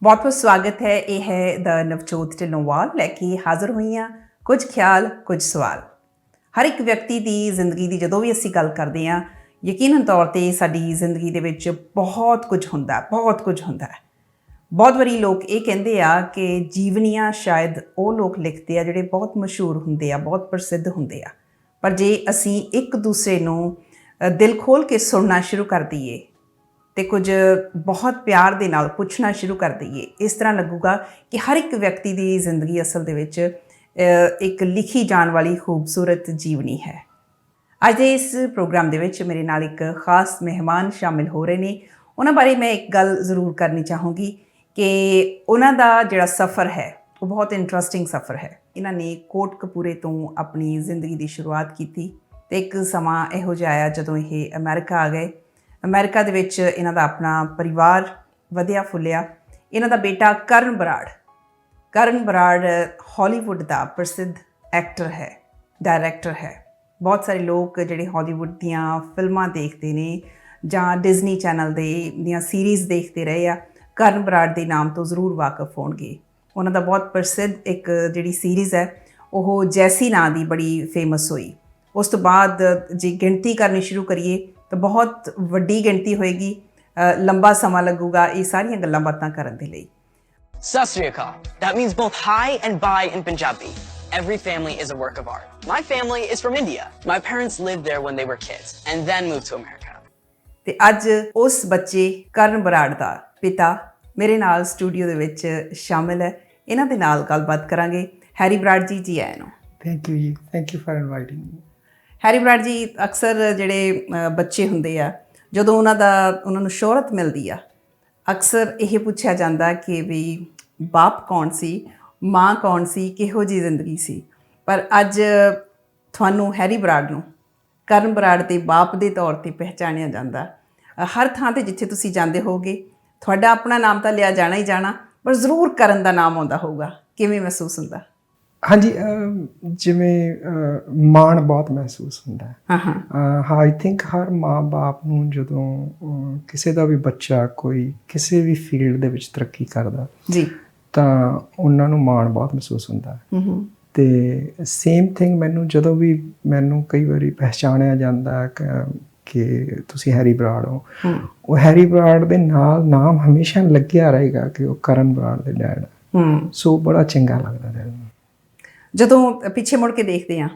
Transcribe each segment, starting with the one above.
ਬਹੁਤ ਬਹੁਤ ਸਵਾਗਤ ਹੈ। ਇਹ ਹੈ ਦ ਨਵਜੋਤ ਢਿੱਲੋਂਵਾਲ ਲੈ ਕੇ ਹਾਜ਼ਰ ਹੋਈ ਹਾਂ ਕੁਝ ਖਿਆਲ ਕੁਝ ਸਵਾਲ। ਹਰ ਇੱਕ ਵਿਅਕਤੀ ਦੀ ਜ਼ਿੰਦਗੀ ਦੀ ਜਦੋਂ ਵੀ ਅਸੀਂ ਗੱਲ ਕਰਦੇ ਹਾਂ, ਯਕੀਨਨ ਤੌਰ 'ਤੇ ਸਾਡੀ ਜ਼ਿੰਦਗੀ ਦੇ ਵਿੱਚ ਬਹੁਤ ਕੁਝ ਹੁੰਦਾ ਹੈ। ਬਹੁਤ ਵਾਰੀ ਲੋਕ ਇਹ ਕਹਿੰਦੇ ਆ ਕਿ ਜੀਵਨੀਆਂ ਸ਼ਾਇਦ ਉਹ ਲੋਕ ਲਿਖਦੇ ਆ ਜਿਹੜੇ ਬਹੁਤ ਮਸ਼ਹੂਰ ਹੁੰਦੇ ਆ, ਬਹੁਤ ਪ੍ਰਸਿੱਧ ਹੁੰਦੇ ਆ। ਪਰ ਜੇ ਅਸੀਂ ਇੱਕ ਦੂਸਰੇ ਨੂੰ ਦਿਲ ਖੋਲ੍ਹ ਕੇ ਸੁਣਨਾ ਸ਼ੁਰੂ ਕਰ ਦਈਏ ਅਤੇ ਕੁਝ ਬਹੁਤ ਪਿਆਰ ਦੇ ਨਾਲ ਪੁੱਛਣਾ ਸ਼ੁਰੂ ਕਰ ਦਈਏ, ਇਸ ਤਰ੍ਹਾਂ ਲੱਗੂਗਾ ਕਿ ਹਰ ਇੱਕ ਵਿਅਕਤੀ ਦੀ ਜ਼ਿੰਦਗੀ ਅਸਲ ਦੇ ਵਿੱਚ ਇੱਕ ਲਿਖੀ ਜਾਣ ਵਾਲੀ ਖੂਬਸੂਰਤ ਜੀਵਨੀ ਹੈ। ਅੱਜ ਦੇ ਇਸ ਪ੍ਰੋਗਰਾਮ ਦੇ ਵਿੱਚ ਮੇਰੇ ਨਾਲ ਇੱਕ ਖਾਸ ਮਹਿਮਾਨ ਸ਼ਾਮਿਲ ਹੋ ਰਹੇ ਨੇ। ਉਹਨਾਂ ਬਾਰੇ ਮੈਂ ਇੱਕ ਗੱਲ ਜ਼ਰੂਰ ਕਰਨੀ ਚਾਹੂੰਗੀ ਕਿ ਉਹਨਾਂ ਦਾ ਜਿਹੜਾ ਸਫ਼ਰ ਹੈ ਉਹ ਬਹੁਤ ਇੰਟਰਸਟਿੰਗ ਸਫ਼ਰ ਹੈ। ਇਹਨਾਂ ਨੇ ਕੋਟਕਪੂਰੇ ਤੋਂ ਆਪਣੀ ਜ਼ਿੰਦਗੀ ਦੀ ਸ਼ੁਰੂਆਤ ਕੀਤੀ ਅਤੇ ਇੱਕ ਸਮਾਂ ਇਹੋ ਜਿਹਾ ਆਇਆ ਜਦੋਂ ਇਹ ਅਮਰੀਕਾ ਆ ਗਏ। ਅਮਰੀਕਾ ਦੇ ਵਿੱਚ ਇਹਨਾਂ ਦਾ ਆਪਣਾ ਪਰਿਵਾਰ ਵਧਿਆ ਫੁੱਲਿਆ। ਇਹਨਾਂ ਦਾ ਬੇਟਾ ਕਰਨ ਬਰਾੜ ਹਾਲੀਵੁੱਡ ਦਾ ਪ੍ਰਸਿੱਧ ਐਕਟਰ ਹੈ, ਡਾਇਰੈਕਟਰ ਹੈ। ਬਹੁਤ ਸਾਰੇ ਲੋਕ ਜਿਹੜੇ ਹਾਲੀਵੁੱਡ ਦੀਆਂ ਫਿਲਮਾਂ ਦੇਖਦੇ ਨੇ ਜਾਂ ਡਿਜ਼ਨੀ ਚੈਨਲ ਦੀਆਂ ਸੀਰੀਜ਼ ਦੇਖਦੇ ਰਹੇ ਆ, ਕਰਨ ਬਰਾੜ ਦੇ ਨਾਮ ਤੋਂ ਜ਼ਰੂਰ ਵਾਕਫ ਹੋਣਗੇ। ਉਹਨਾਂ ਦਾ ਬਹੁਤ ਪ੍ਰਸਿੱਧ ਇੱਕ ਜਿਹੜੀ ਸੀਰੀਜ਼ ਹੈ ਉਹ ਜੈਸੀ ਨਾਂ ਦੀ ਬੜੀ ਫੇਮਸ ਹੋਈ। ਉਸ ਤੋਂ ਬਾਅਦ ਜੇ ਗਿਣਤੀ ਕਰਨੀ ਸ਼ੁਰੂ ਕਰੀਏ ਤਾਂ ਬਹੁਤ ਵੱਡੀ ਗਿਣਤੀ ਹੋਏਗੀ, ਲੰਬਾ ਸਮਾਂ ਲੱਗੂਗਾ ਇਹ ਸਾਰੀਆਂ ਗੱਲਾਂ ਬਾਤਾਂ ਕਰਨ ਦੇ ਲਈ। Sat Sri Akal. That means both hi and bye in Punjabi. Every family is a work of art. My family is from India. My parents lived there when they were kids and then moved to America. ਤੇ ਅੱਜ ਉਸ ਬੱਚੇ ਕਰਨ ਬਰਾੜ ਦਾ ਪਿਤਾ ਮੇਰੇ ਨਾਲ studio ਦੇ ਵਿੱਚ ਸ਼ਾਮਿਲ ਹੈ। ਇਹਨਾਂ ਦੇ ਨਾਲ ਗੱਲਬਾਤ ਕਰਾਂਗੇ। ਹੈਰੀ ਬਰਾੜ ਜੀ ਆਇਆਂ ਨੂੰ। ਥੈਂਕ ਯੂ ਜੀ, thank you for inviting me. Harry Brar ji, ਅਕਸਰ ਜਿਹੜੇ ਬੱਚੇ ਹੁੰਦੇ ਆ ਜਦੋਂ ਉਹਨਾਂ ਨੂੰ ਸ਼ੋਹਰਤ ਮਿਲਦੀ ਆ, ਅਕਸਰ ਇਹ ਪੁੱਛਿਆ ਜਾਂਦਾ ਕਿ ਵੀ ਬਾਪ ਕੌਣ ਸੀ, ਮਾਂ ਕੌਣ ਸੀ, ਕਿਹੋ ਜਿਹੀ ਜ਼ਿੰਦਗੀ ਸੀ। ਪਰ ਅੱਜ ਤੁਹਾਨੂੰ ਹੈਰੀ ਬਰਾੜ ਨੂੰ ਕਰਨ ਬਰਾੜ ਦੇ ਬਾਪ ਦੇ ਤੌਰ 'ਤੇ ਪਹਿਚਾਣਿਆ ਜਾਂਦਾ। ਹਰ ਥਾਂ 'ਤੇ ਜਿੱਥੇ ਤੁਸੀਂ ਜਾਂਦੇ ਹੋਗੇ ਤੁਹਾਡਾ ਆਪਣਾ ਨਾਮ ਤਾਂ ਲਿਆ ਜਾਣਾ ਹੀ ਜਾਣਾ, ਪਰ ਜ਼ਰੂਰ ਕਰਨ ਦਾ ਨਾਮ ਆਉਂਦਾ ਹੋਊਗਾ। ਕਿਵੇਂ ਮਹਿਸੂਸ ਹੁੰਦਾ? ਹਾਂਜੀ, ਜਿਵੇਂ ਮਾਣ ਬਹੁਤ ਮਹਿਸੂਸ ਹੁੰਦਾ ਹੈ। ਹਾਂ, ਆਈ ਥਿੰਕ ਹਰ ਮਾਂ ਬਾਪ ਨੂੰ ਜਦੋਂ ਕਿਸੇ ਦਾ ਵੀ ਬੱਚਾ ਕੋਈ ਕਿਸੇ ਵੀ ਫੀਲਡ ਦੇ ਵਿੱਚ ਤਰੱਕੀ ਕਰਦਾ ਜੀ ਤਾਂ ਉਹਨਾਂ ਨੂੰ ਮਾਣ ਬਹੁਤ ਮਹਿਸੂਸ ਹੁੰਦਾ ਹੈ। ਅਤੇ ਸੇਮ ਥਿੰਗ ਜਦੋਂ ਵੀ ਮੈਨੂੰ ਕਈ ਵਾਰੀ ਪਹਿਚਾਣਿਆ ਜਾਂਦਾ ਕਿ ਤੁਸੀਂ ਹੈਰੀ ਬਰਾੜ ਹੋ, ਉਹ ਹੈਰੀ ਬਰਾੜ ਦੇ ਨਾਲ ਨਾਮ ਹਮੇਸ਼ਾ ਲੱਗਿਆ ਰਹੇਗਾ ਕਿ ਉਹ ਕਰਨ ਬਰਾੜ ਦੇ ਡੈਡ। ਸੋ ਬੜਾ ਚੰਗਾ ਲੱਗਦਾ ਦਿਲ ਨੂੰ। ਜਦੋਂ ਪਿੱਛੇ ਮੁੜ ਕੇ ਦੇਖਦੇ ਹਾਂ,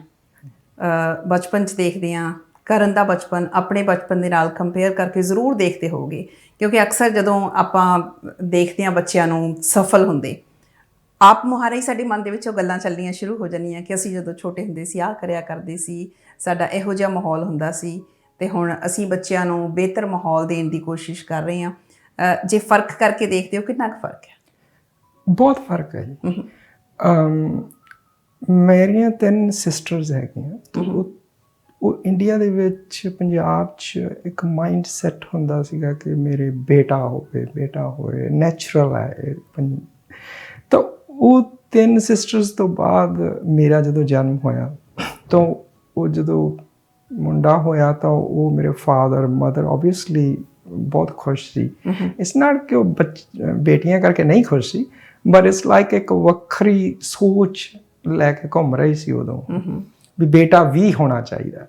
ਬਚਪਨ 'ਚ ਦੇਖਦੇ ਹਾਂ, ਕਰਨ ਦਾ ਬਚਪਨ ਆਪਣੇ ਬਚਪਨ ਦੇ ਨਾਲ ਕੰਪੇਅਰ ਕਰਕੇ ਜ਼ਰੂਰ ਦੇਖਦੇ ਹੋਵੋਗੇ, ਕਿਉਂਕਿ ਅਕਸਰ ਜਦੋਂ ਆਪਾਂ ਦੇਖਦੇ ਹਾਂ ਬੱਚਿਆਂ ਨੂੰ ਸਫਲ ਹੁੰਦੇ, ਆਪ ਮੁਹਾਰਾ ਹੀ ਸਾਡੇ ਮਨ ਦੇ ਵਿੱਚ ਉਹ ਗੱਲਾਂ ਚੱਲਣੀਆਂ ਸ਼ੁਰੂ ਹੋ ਜਾਂਦੀਆਂ ਕਿ ਅਸੀਂ ਜਦੋਂ ਛੋਟੇ ਹੁੰਦੇ ਸੀ ਆਹ ਕਰਿਆ ਕਰਦੇ ਸੀ, ਸਾਡਾ ਇਹੋ ਜਿਹਾ ਮਾਹੌਲ ਹੁੰਦਾ ਸੀ ਅਤੇ ਹੁਣ ਅਸੀਂ ਬੱਚਿਆਂ ਨੂੰ ਬਿਹਤਰ ਮਾਹੌਲ ਦੇਣ ਦੀ ਕੋਸ਼ਿਸ਼ ਕਰ ਰਹੇ ਹਾਂ। ਜੇ ਫ਼ਰਕ ਕਰਕੇ ਦੇਖਦੇ ਹੋ, ਕਿੰਨਾ ਕੁ ਫ਼ਰਕ ਹੈ? ਬਹੁਤ ਫ਼ਰਕ ਹੈ ਜੀ। ਮੇਰੀਆਂ 3 ਸਿਸਟਰਸ ਹੈਗੀਆਂ। ਉਹ ਇੰਡੀਆ ਦੇ ਵਿੱਚ, ਪੰਜਾਬ 'ਚ ਇੱਕ ਮਾਈਂਡ ਸੈੱਟ ਹੁੰਦਾ ਸੀਗਾ ਕਿ ਮੇਰੇ ਬੇਟਾ ਹੋਵੇ ਨੈਚੁਰਲ ਹੈ। ਤਾਂ ਉਹ 3 ਸਿਸਟਰਸ ਤੋਂ ਬਾਅਦ ਮੇਰਾ ਜਦੋਂ ਜਨਮ ਹੋਇਆ ਤਾਂ ਉਹ ਜਦੋਂ ਮੁੰਡਾ ਹੋਇਆ ਤਾਂ ਉਹ ਮੇਰੇ ਫਾਦਰ ਮਦਰ ਓਬਵੀਅਸਲੀ ਬਹੁਤ ਖੁਸ਼ ਸੀ। ਇਸ ਨਾਲ ਕਿ ਉਹ ਬੇਟੀਆਂ ਕਰਕੇ ਨਹੀਂ ਖੁਸ਼ ਸੀ, ਬਟ ਇਟਸ ਲਾਈਕ ਇੱਕ ਵੱਖਰੀ ਸੋਚ ਲੈ ਕੇ ਘੁੰਮ ਰਹੀ ਸੀ ਉਦੋਂ ਵੀ ਬੇਟਾ ਵੀ ਹੋਣਾ ਚਾਹੀਦਾ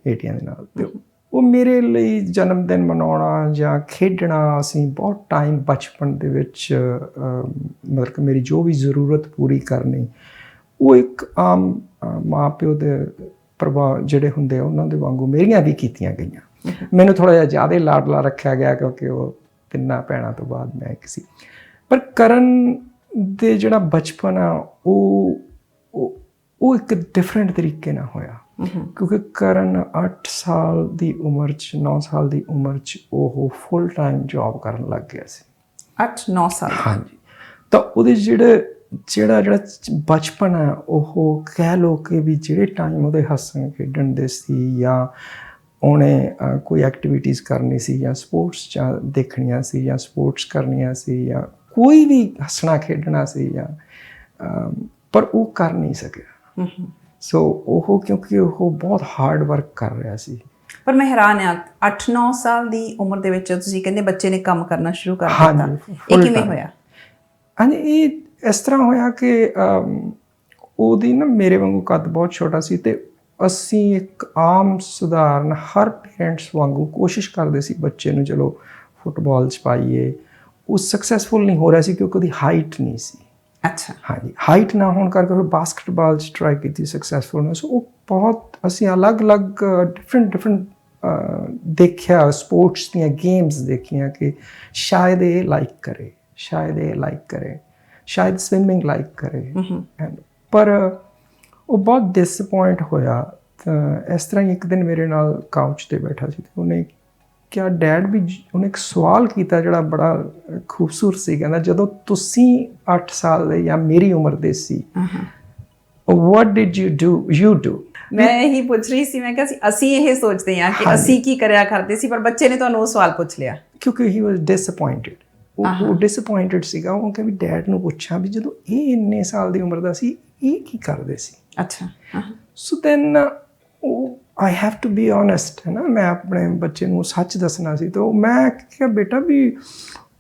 ਬੇਟੀਆਂ ਦੇ ਨਾਲ। ਅਤੇ ਉਹ ਮੇਰੇ ਲਈ ਜਨਮ ਦਿਨ ਮਨਾਉਣਾ ਜਾਂ ਖੇਡਣਾ, ਅਸੀਂ ਬਹੁਤ ਟਾਈਮ ਬਚਪਨ ਦੇ ਵਿੱਚ ਮਤਲਬ ਕਿ ਮੇਰੀ ਜੋ ਵੀ ਜ਼ਰੂਰਤ ਪੂਰੀ ਕਰਨੀ, ਉਹ ਇੱਕ ਆਮ ਮਾਂ ਪਿਓ ਦੇ ਪ੍ਰਭਾਵ ਜਿਹੜੇ ਹੁੰਦੇ ਆ ਉਹਨਾਂ ਦੇ ਵਾਂਗੂ ਮੇਰੀਆਂ ਵੀ ਕੀਤੀਆਂ ਗਈਆਂ। ਮੈਨੂੰ ਥੋੜ੍ਹਾ ਜਿਹਾ ਜ਼ਿਆਦਾ ਲਾਡਲਾ ਰੱਖਿਆ ਗਿਆ ਕਿਉਂਕਿ ਉਹ 3 ਭੈਣਾਂ ਤੋਂ ਬਾਅਦ ਮੈਂ ਇੱਕ ਸੀ। ਪਰ ਕਰਨ ਦੇ ਜਿਹੜਾ ਬਚਪਨ ਆ ਉਹ ਇੱਕ ਡਿਫਰੈਂਟ ਤਰੀਕੇ ਨਾਲ ਹੋਇਆ, ਕਿਉਂਕਿ ਕਰਨ 8 ਸਾਲ ਦੀ ਉਮਰ 'ਚ 9 ਸਾਲ ਦੀ ਉਮਰ 'ਚ ਉਹ ਫੁੱਲ ਟਾਈਮ ਜੋਬ ਕਰਨ ਲੱਗ ਗਿਆ ਸੀ। 8-9 ਸਾਲ? ਹਾਂਜੀ। ਤਾਂ ਉਹਦੇ ਜਿਹੜਾ ਬਚਪਨ ਆ ਉਹ ਕਹਿ ਲਓ ਕਿ ਵੀ ਜਿਹੜੇ ਟਾਈਮ ਉਹਦੇ ਹੱਸਣ ਖੇਡਣ ਦੇ ਸੀ ਜਾਂ ਉਹਨੇ ਕੋਈ ਐਕਟੀਵਿਟੀਜ਼ ਕਰਨੀ ਸੀ ਜਾਂ ਸਪੋਰਟਸ ਜਾਂ ਦੇਖਣੀਆਂ ਸੀ ਜਾਂ ਸਪੋਰਟਸ ਕਰਨੀਆਂ ਸੀ ਜਾਂ ਕੋਈ ਵੀ ਹੱਸਣਾ ਖੇਡਣਾ ਸੀ ਜਾਂ ਪਰ ਉਹ ਕਰ ਨਹੀਂ ਸਕਿਆ। ਸੋ ਉਹ ਕਿਉਂਕਿ ਉਹ ਬਹੁਤ ਹਾਰਡ ਵਰਕ ਕਰ ਰਿਹਾ ਸੀ। ਪਰ ਮੈਂ ਹੈਰਾਨ ਹਾਂ, 8-9 ਸਾਲ ਦੀ ਉਮਰ ਦੇ ਵਿੱਚ ਤੁਸੀਂ ਕਹਿੰਦੇ ਬੱਚੇ ਨੇ ਕੰਮ ਕਰਨਾ ਸ਼ੁਰੂ ਕਰ ਦਿੱਤਾ, ਇਹ ਕਿਵੇਂ ਹੋਇਆ? ਹਾਂਜੀ ਇਹ ਇਸ ਤਰ੍ਹਾਂ ਹੋਇਆ ਕਿ ਉਹਦੀ ਨਾ ਮੇਰੇ ਵਾਂਗੂ ਕੱਦ ਬਹੁਤ ਛੋਟਾ ਸੀ ਅਤੇ ਅਸੀਂ ਇੱਕ ਆਮ ਸਧਾਰਨ ਹਰ ਪੇਰੈਂਟਸ ਵਾਂਗੂ ਕੋਸ਼ਿਸ਼ ਕਰਦੇ ਸੀ ਬੱਚੇ ਨੂੰ ਚਲੋ ਫੁੱਟਬਾਲ 'ਚ ਪਾਈਏ। ਉਹ ਸਕਸੈਸਫੁਲ ਨਹੀਂ ਹੋ ਰਿਹਾ ਸੀ ਕਿਉਂਕਿ ਉਹਦੀ ਹਾਈਟ ਨਹੀਂ ਸੀ। ਅੱਛਾ। ਹਾਂਜੀ, ਹਾਈਟ ਨਾ ਹੋਣ ਕਰਕੇ ਫਿਰ ਬਾਸਕਟਬਾਲ 'ਚ ਟਰਾਈ ਕੀਤੀ, ਸਕਸੈਸਫੁਲ ਨਹੀਂ। ਸੋ ਉਹ ਬਹੁਤ ਅਸੀਂ ਅਲੱਗ-ਅਲੱਗ ਡਿਫਰੈਂਟ ਦੇਖਿਆ, ਸਪੋਰਟਸ ਦੀਆਂ ਗੇਮਸ ਦੇਖੀਆਂ ਕਿ ਸ਼ਾਇਦ ਇਹ ਲਾਈਕ ਕਰੇ, ਸ਼ਾਇਦ ਇਹ ਲਾਈਕ ਕਰੇ, ਸ਼ਾਇਦ ਸਵਿਮਿੰਗ ਲਾਈਕ ਕਰੇ। ਪਰ ਉਹ ਬਹੁਤ ਡਿਸਅਪੁਆਇੰਟ ਹੋਇਆ। ਤਾਂ ਇਸ ਤਰ੍ਹਾਂ ਹੀ ਇੱਕ ਦਿਨ ਮੇਰੇ ਨਾਲ ਕਾਊਚ 'ਤੇ ਬੈਠਾ ਸੀ ਅਤੇ ਉਹਨੇ ਕਿਹਾ ਡੈਡ ਵੀ, ਉਹਨੇ ਇੱਕ ਸਵਾਲ ਕੀਤਾ ਜਿਹੜਾ ਬੜਾ ਖੂਬਸੂਰਤ ਸੀ। ਕਹਿੰਦਾ ਜਦੋਂ ਤੁਸੀਂ 8 ਸਾਲ ਦੇ ਜਾਂ ਮੇਰੀ ਉਮਰ ਦੇ ਸੀ, what did you do? ਮੈਂ ਇਹੀ ਪੁੱਛ ਰਹੀ ਸੀ, ਮੈਂ ਕਿਹਾ ਅਸੀਂ ਇਹ ਸੋਚਦੇ ਹਾਂ ਕਿ ਅਸੀਂ ਕੀ ਕਰਿਆ ਕਰਦੇ ਸੀ, ਪਰ ਬੱਚੇ ਨੇ ਤੁਹਾਨੂੰ ਉਹ ਸਵਾਲ ਪੁੱਛ ਲਿਆ ਕਿਉਂਕਿ ਹੀ ਵਾਸ ਡਿਸਅਪੁਆਇੰਟਡ। ਉਹ ਡਿਸਅਪੁਆਇੰਟਡ ਸੀਗਾ। ਉਹ ਕਿ ਵੀ ਡੈਡ ਨੂੰ ਪੁੱਛਾਂ ਵੀ ਜਦੋਂ ਇਹ ਇੰਨੇ ਸਾਲ ਦੀ ਉਮਰ ਦਾ ਸੀ ਇਹ ਕੀ ਕਰਦੇ ਸੀ। ਅੱਛਾ। So then I have to be honest, ਹੈ ਨਾ, ਮੈਂ ਆਪਣੇ ਬੱਚੇ ਨੂੰ ਸੱਚ ਦੱਸਣਾ ਸੀ। ਤਾਂ ਮੈਂ ਕਿਹਾ ਬੇਟਾ ਵੀ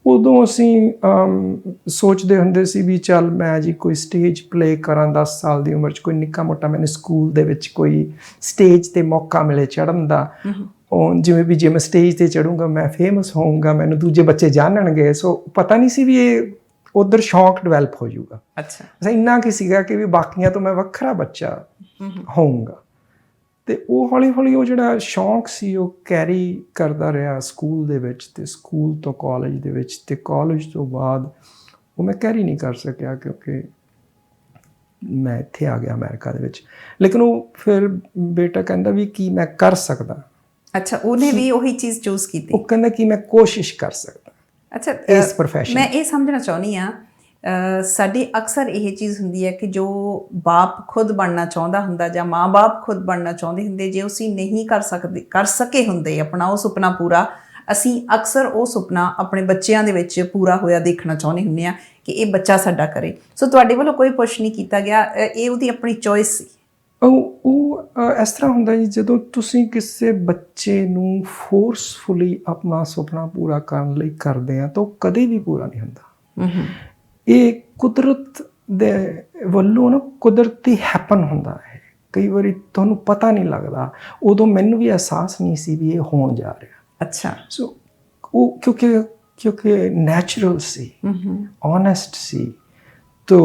ਉਦੋਂ ਅਸੀਂ ਸੋਚਦੇ ਹੁੰਦੇ ਸੀ ਵੀ ਚੱਲ ਮੈਂ ਜੀ ਕੋਈ ਸਟੇਜ ਪਲੇ ਕਰਾਂ 10 ਸਾਲ ਦੀ ਉਮਰ 'ਚ, ਕੋਈ ਨਿੱਕਾ ਮੋਟਾ ਮੈਨੂੰ ਸਕੂਲ ਦੇ ਵਿੱਚ ਕੋਈ ਸਟੇਜ 'ਤੇ ਮੌਕਾ ਮਿਲੇ ਚੜ੍ਹਨ ਦਾ। ਉਹ ਜਿਵੇਂ ਵੀ ਜੇ ਮੈਂ ਸਟੇਜ 'ਤੇ ਚੜੂੰਗਾ ਮੈਂ ਫੇਮਸ ਹੋਊਂਗਾ, ਮੈਨੂੰ ਦੂਜੇ ਬੱਚੇ ਜਾਣਨਗੇ। ਸੋ ਪਤਾ ਨਹੀਂ ਸੀ ਵੀ ਇਹ ਉੱਧਰ ਸ਼ੌਂਕ ਡਿਵੈਲਪ ਹੋ ਜਾਊਗਾ। ਅੱਛਾ। ਇੰਨਾ ਕੀ ਸੀਗਾ ਕਿ ਵੀ ਬਾਕੀਆਂ ਤੋਂ ਮੈਂ ਵੱਖਰਾ ਬੱਚਾ ਹੋਊਂਗਾ। ਅਤੇ ਉਹ ਹੌਲੀ ਹੌਲੀ ਉਹ ਜਿਹੜਾ ਸ਼ੌਂਕ ਸੀ ਉਹ ਕੈਰੀ ਕਰਦਾ ਰਿਹਾ ਸਕੂਲ ਦੇ ਵਿੱਚ, ਅਤੇ ਸਕੂਲ ਤੋਂ ਕਾਲਜ ਦੇ ਵਿੱਚ, ਅਤੇ ਕਾਲਜ ਤੋਂ ਬਾਅਦ ਉਹ ਮੈਂ ਕੈਰੀ ਨਹੀਂ ਕਰ ਸਕਿਆ ਕਿਉਂਕਿ ਮੈਂ ਇੱਥੇ ਆ ਗਿਆ ਅਮਰੀਕਾ ਦੇ ਵਿੱਚ। ਲੇਕਿਨ ਉਹ ਫਿਰ ਬੇਟਾ ਕਹਿੰਦਾ ਵੀ ਕੀ ਮੈਂ ਕਰ ਸਕਦਾ। ਅੱਛਾ, ਉਹਨੇ ਵੀ ਉਹੀ ਚੀਜ਼ ਚੂਜ਼ ਕੀਤੀ। ਉਹ ਕਹਿੰਦਾ ਕਿ ਮੈਂ ਕੋਸ਼ਿਸ਼ ਕਰ ਸਕਦਾ। ਅੱਛਾ, ਇਸ ਪ੍ਰੋਫੈਸ਼ਨ ਮੈਂ ਇਹ ਸਮਝਣਾ ਚਾਹੁੰਦੀ ਹਾਂ, ਸਾਡੀ ਅਕਸਰ ਇਹ ਚੀਜ਼ ਹੁੰਦੀ ਹੈ ਕਿ ਜੋ ਬਾਪ ਖੁਦ ਬਣਨਾ ਚਾਹੁੰਦਾ ਹੁੰਦਾ ਜਾਂ ਮਾਂ-ਬਾਪ ਖੁਦ ਬਣਨਾ ਚਾਹੁੰਦੇ ਹੁੰਦੇ, ਜੇ ਅਸੀਂ ਨਹੀਂ ਕਰ ਸਕੇ ਹੁੰਦੇ ਆਪਣਾ ਉਹ ਸੁਪਨਾ ਪੂਰਾ, ਅਸੀਂ ਅਕਸਰ ਉਹ ਸੁਪਨਾ ਆਪਣੇ ਬੱਚਿਆਂ ਦੇ ਵਿੱਚ ਪੂਰਾ ਹੋਇਆ ਦੇਖਣਾ ਚਾਹੁੰਦੇ ਹੁੰਦੇ ਹਾਂ ਕਿ ਇਹ ਬੱਚਾ ਸਾਡਾ ਕਰੇ। ਸੋ ਤੁਹਾਡੇ ਵੱਲੋਂ ਕੋਈ ਪੁਸ਼ ਨਹੀਂ ਕੀਤਾ ਗਿਆ, ਇਹ ਉਹਦੀ ਆਪਣੀ ਚੋਇਸ ਸੀ। ਉਹ ਇਸ ਤਰ੍ਹਾਂ ਹੁੰਦਾ ਜੀ, ਜਦੋਂ ਤੁਸੀਂ ਕਿਸੇ ਬੱਚੇ ਨੂੰ ਫੋਰਸਫੁਲੀ ਆਪਣਾ ਸੁਪਨਾ ਪੂਰਾ ਕਰਨ ਲਈ ਕਰਦੇ ਆ ਤਾਂ ਉਹ ਕਦੇ ਵੀ ਪੂਰਾ ਨਹੀਂ ਹੁੰਦਾ। ਇਹ ਕੁਦਰਤ ਦੇ ਵੱਲੋਂ ਨਾ ਕੁਦਰਤੀ ਹੈਪਨ ਹੁੰਦਾ ਹੈ। ਕਈ ਵਾਰੀ ਤੁਹਾਨੂੰ ਪਤਾ ਨਹੀਂ ਲੱਗਦਾ। ਉਦੋਂ ਮੈਨੂੰ ਵੀ ਅਹਿਸਾਸ ਨਹੀਂ ਸੀ ਵੀ ਇਹ ਹੋਣ ਜਾ ਰਿਹਾ। ਅੱਛਾ। ਸੋ ਉਹ ਕਿਉਂਕਿ ਨੈਚੁਰਲ ਸੀ, ਓਨੈਸਟ ਸੀ। ਤੋ